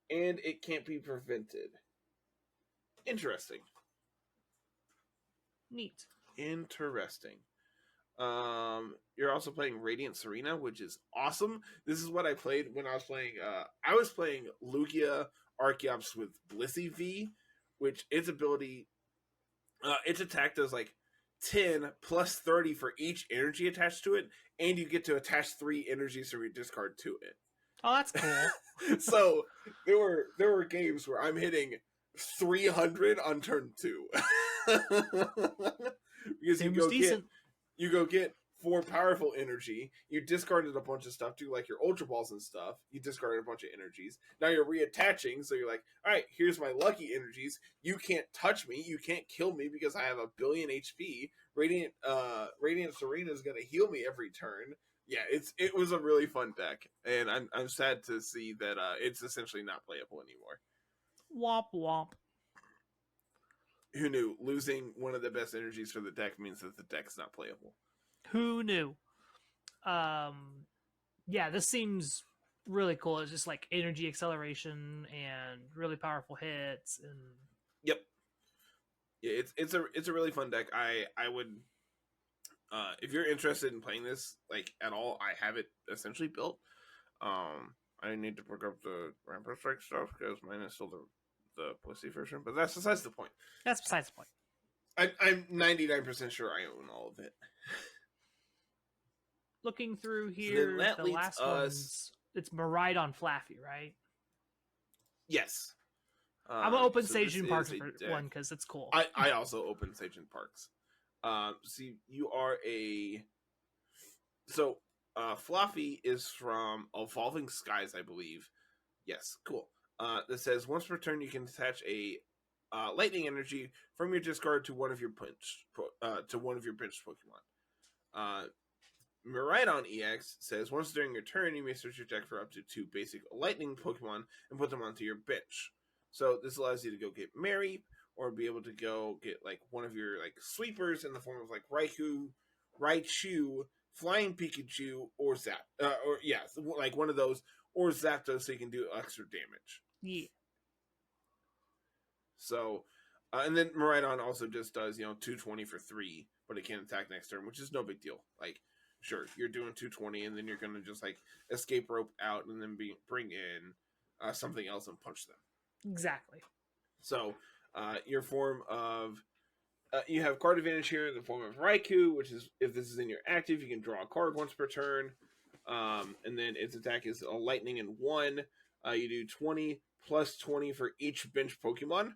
and it can't be prevented. Interesting. Neat. Interesting. You're also playing Radiant Serena, which is awesome. This is what I played when I was playing. I was playing Lugia Archeops with Blissey V, which its ability, its attack does like 10 plus 30 for each energy attached to it, and you get to attach 3 energies from your discard to it. Oh, that's cool. So there were games where I'm hitting 300 on turn 2 because Seems decent. You go get 4 powerful energy. You discarded a bunch of stuff too, like your Ultra Balls and stuff. You discarded a bunch of energies. Now you're reattaching, so you're like, all right, here's my lucky energies. You can't touch me. You can't kill me because I have 1 billion HP. Radiant Serena is going to heal me every turn. Yeah, it was a really fun deck, and I'm sad to see that it's essentially not playable anymore. Womp womp. Who knew? Losing one of the best energies for the deck means that the deck's not playable. Who knew? Yeah, this seems really cool. It's just like energy acceleration and really powerful hits. And yep. Yeah, it's a really fun deck. I would if you're interested in playing this like at all, I have it essentially built. I need to pick up the Rampart Strike stuff because mine is still the pussy version, but that's besides the point. That's besides the point. I'm 99% sure I own all of it. Looking through here, so the last one's it's Miraidon Flaffy, right? Yes. I'm gonna open Sage and Parks for one because it's cool. I also open Sage and Parks. See, you are a Fluffy is from Evolving Skies, I believe. Yes, cool. That says once per turn you can attach a lightning energy from your discard to one of your bench Pokemon. Miraidon EX says once during your turn you may search your deck for up to 2 basic lightning Pokemon and put them onto your bench. So this allows you to go get Mary or be able to go get like one of your like sweepers in the form of like Raichu, Flying Pikachu, or Zap, like one of those, or Zapdos, so you can do extra damage. Yeah. So, and then Miraidon also just does 220 for 3, but it can't attack next turn, which is no big deal. Like, sure, you're doing 220, and then you're gonna just like escape rope out, and then bring in something else and punch them. Exactly. So, your form of you have card advantage here in the form of Raikou, which is if this is in your active, you can draw a card once per turn. And then its attack is a lightning and 1. You do 20 plus 20 for each bench Pokemon.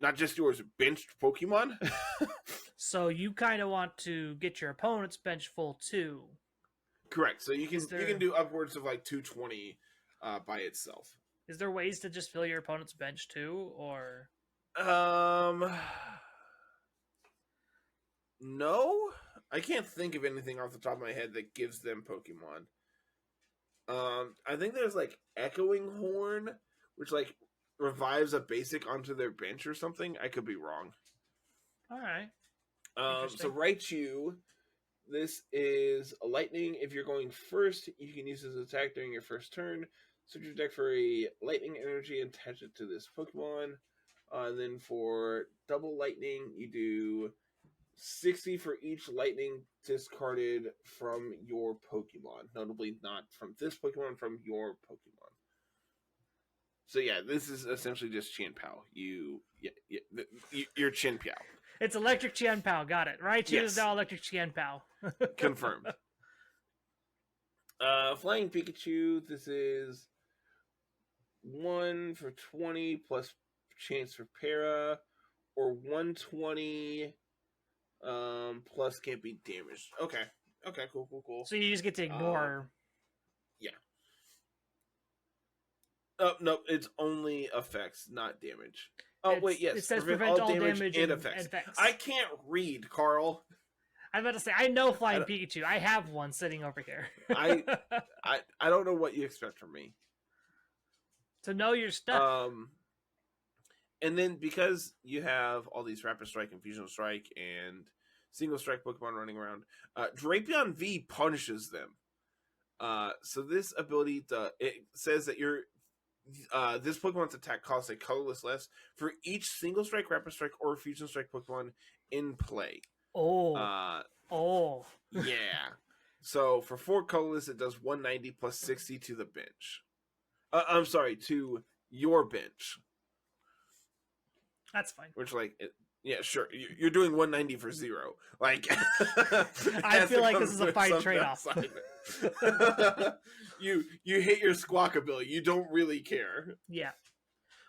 Not just yours, benched Pokemon. So you kind of want to get your opponent's bench full too. Correct. So you can do upwards of like 220 by itself. Is there ways to just fill your opponent's bench too, or? No, I can't think of anything off the top of my head that gives them Pokemon. I think there's like Echoing Horn, which like revives a basic onto their bench or something. I could be wrong. All right. So Raichu, this is a lightning. If you're going first, you can use this attack during your first turn. Search your deck for a lightning energy and attach it to this Pokemon. And then for double lightning, you do 60 for each lightning discarded from your Pokemon. Notably not from this Pokemon, from your Pokemon. So yeah, this is essentially just Chien-Pao. You're Chien-Pao. It's electric Chien-Pao, got it. Right? Yes. Is now electric Chien-Pao. Confirmed. Flying Pikachu, this is 1 for 20 plus chance for para, or 120 plus can't be damaged. Okay, cool. So you just get to ignore. Yeah. No, it's only effects, not damage. Wait, yes. It says prevent all damage and effects. I can't read, Carl. I'm about to say, I know Flying Pikachu. I have one sitting over here. I don't know what you expect from me. To know your stuff. And then because you have all these Rapid Strike and Fusion Strike and Single Strike Pokemon running around, Drapion V punishes them. So this ability, it says that this Pokemon's attack costs a colorless less for each Single Strike, Rapid Strike, or Fusion Strike Pokemon in play. Yeah. So for 4 colorless, it does 190 plus 60 to the bench. I'm sorry, to your bench. That's fine. Which, like, yeah, sure. You're doing 190 for 0. Like, I feel like this is a fine trade-off. You hit your Squawkabilly. You don't really care. Yeah.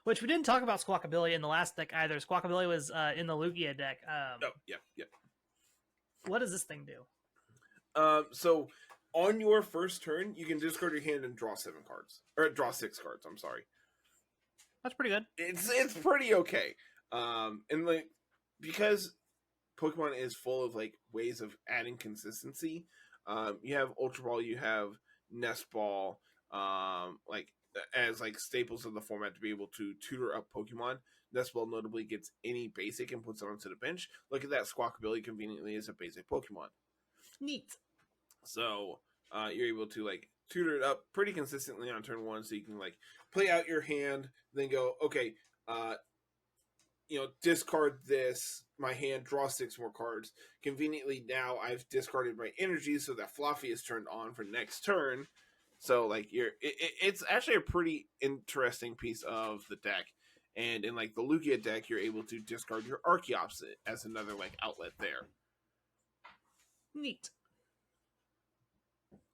Which we didn't talk about Squawkabilly in the last deck either. Squawkabilly was in the Lugia deck. Yeah. What does this thing do? So on your first turn, you can discard your hand and draw 7 cards. Or draw 6 cards, I'm sorry. That's pretty good. It's pretty okay. And like because Pokemon is full of like ways of adding consistency. You have Ultra Ball, you have Nest Ball, like as like staples of the format to be able to tutor up Pokemon. Nest Ball notably gets any basic and puts it onto the bench. Look at that, Squawkabilly conveniently is a basic Pokemon. Neat. So you're able to like tutor it up pretty consistently on turn 1, so you can like play out your hand, then go, okay, discard this, my hand, draw 6 more cards. Conveniently, now I've discarded my energy so that Fluffy is turned on for next turn. So, like, it's actually a pretty interesting piece of the deck. And in, like, the Lugia deck, you're able to discard your Archeops as another, like, outlet there. Neat.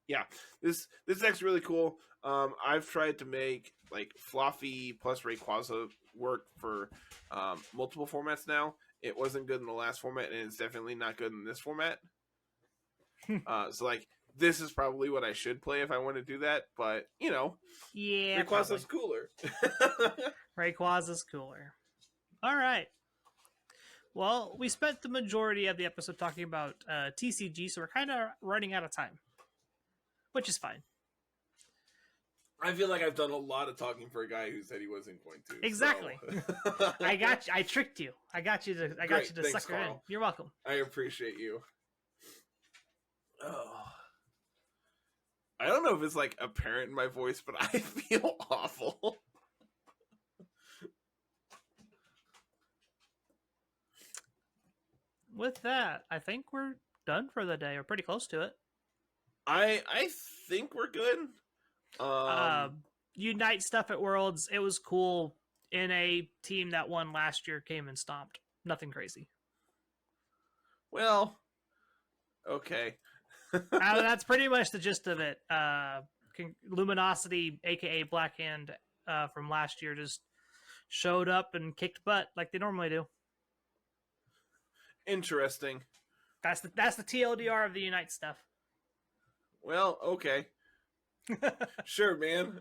Yeah, this deck's really cool. I've tried to make like Fluffy plus Rayquaza work for multiple formats now. It wasn't good in the last format, and it's definitely not good in this format. So like, this is probably what I should play if I want to do that. But yeah, Rayquaza's cooler. Rayquaza's cooler. All right. Well, we spent the majority of the episode talking about TCG, so we're kind of running out of time. Which is fine. I feel like I've done a lot of talking for a guy who said he wasn't going to. Exactly. So. I got you. I tricked you. I got you to sucker in. You're welcome. I appreciate you. Oh. I don't know if it's like apparent in my voice, but I feel awful. With that, I think we're done for the day, or pretty close to it. I think we're good. Unite stuff at Worlds, it was cool. NA team that won last year came and stomped. Nothing crazy. Well, okay. That's pretty much the gist of it. Luminosity, aka Blackhand, from last year, just showed up and kicked butt like they normally do. Interesting. That's the TLDR of the Unite stuff. Well, okay. Sure, man.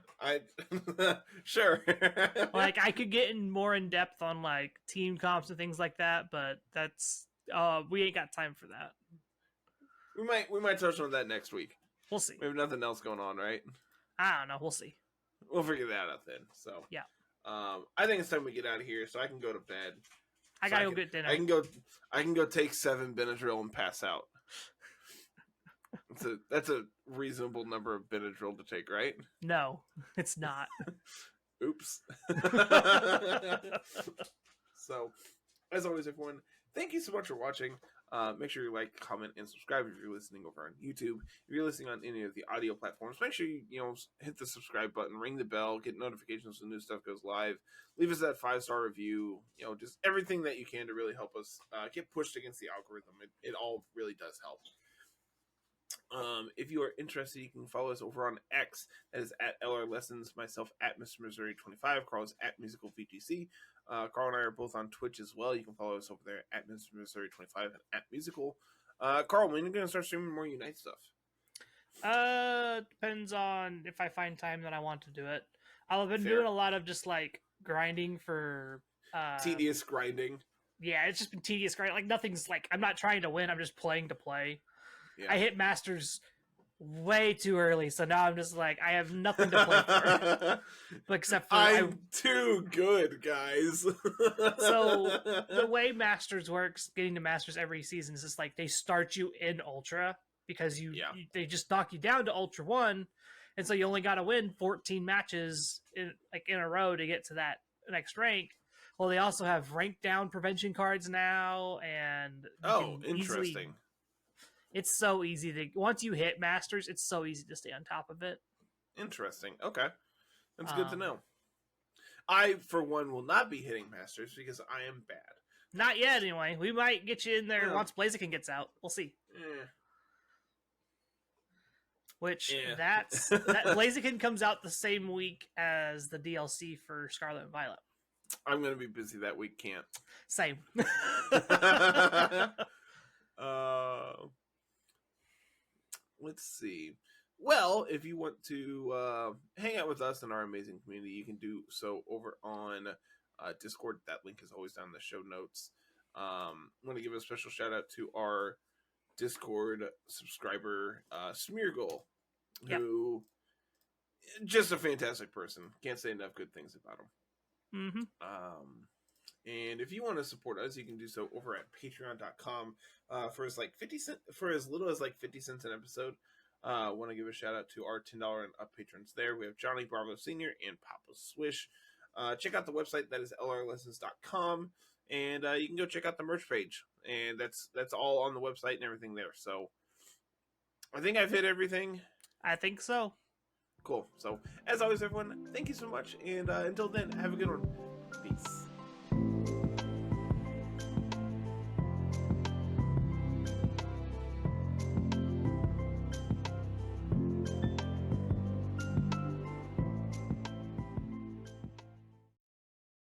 Sure. Like, I could get more in depth on like team comps and things like that, but that's we ain't got time for that. We might touch on that next week. We'll see. We have nothing else going on, right? I don't know. We'll see. We'll figure that out then. So yeah. I think it's time we get out of here so I can go to bed. I gotta go get dinner. I can go take 7 Benadryl and pass out. That's a reasonable number of Benadryl to take, right? No, it's not. Oops. So, as always, everyone, thank you so much for watching. Make sure you like, comment, and subscribe if you're listening over on YouTube. If you're listening on any of the audio platforms, make sure you hit the subscribe button, ring the bell, get notifications when new stuff goes live. Leave us that 5-star review. Just everything that you can to really help us get pushed against the algorithm. It all really does help. If you are interested, you can follow us over on X. That is at LR Lessons. Myself at Mr. Missouri 25. Carl is at Musical VTC. Carl and I are both on Twitch as well. You can follow us over there at Mr. Missouri 25 and at Musical. Carl, when are you going to start streaming more Unite stuff? Depends on if I find time that I want to do it. I've been doing a lot of just like grinding for tedious grinding. Yeah, it's just been tedious grinding. Like nothing's like I'm not trying to win. I'm just playing to play. Yeah. I hit Masters way too early, so now I'm just like I have nothing to play for. But except for I'm too good, guys. So the way Masters works, getting to Masters every season is just like they start you in Ultra because they just knock you down to Ultra 1, and so you only got to win 14 matches in a row to get to that next rank. Well, they also have rank down prevention cards now, and interesting. It's so easy to once you hit Masters, it's so easy to stay on top of it. Interesting. Okay, that's good to know. I, for one, will not be hitting Masters because I am bad. Not yet, anyway. We might get you in there once Blaziken gets out. We'll see. That Blaziken comes out the same week as the DLC for Scarlet and Violet. I'm going to be busy that week. Can't. Same. Let's see. Well, if you want to hang out with us in our amazing community, you can do so over on Discord. That link is always down in the show notes. I want to give a special shout out to our Discord subscriber, Smeargle, who just a fantastic person. Can't say enough good things about him. Mm-hmm. And if you want to support us, you can do so over at patreon.com for as little as 50 cents an episode. I want to give a shout out to our $10 and up patrons there. We have Johnny Bravo Sr. and Papa Swish. check out the website that is lrlessons.com, and you can go check out the merch page, and that's all on the website and everything there. So I think I've hit everything. I think so. Cool. So as always, everyone, thank you so much, and until then, have a good one. Peace.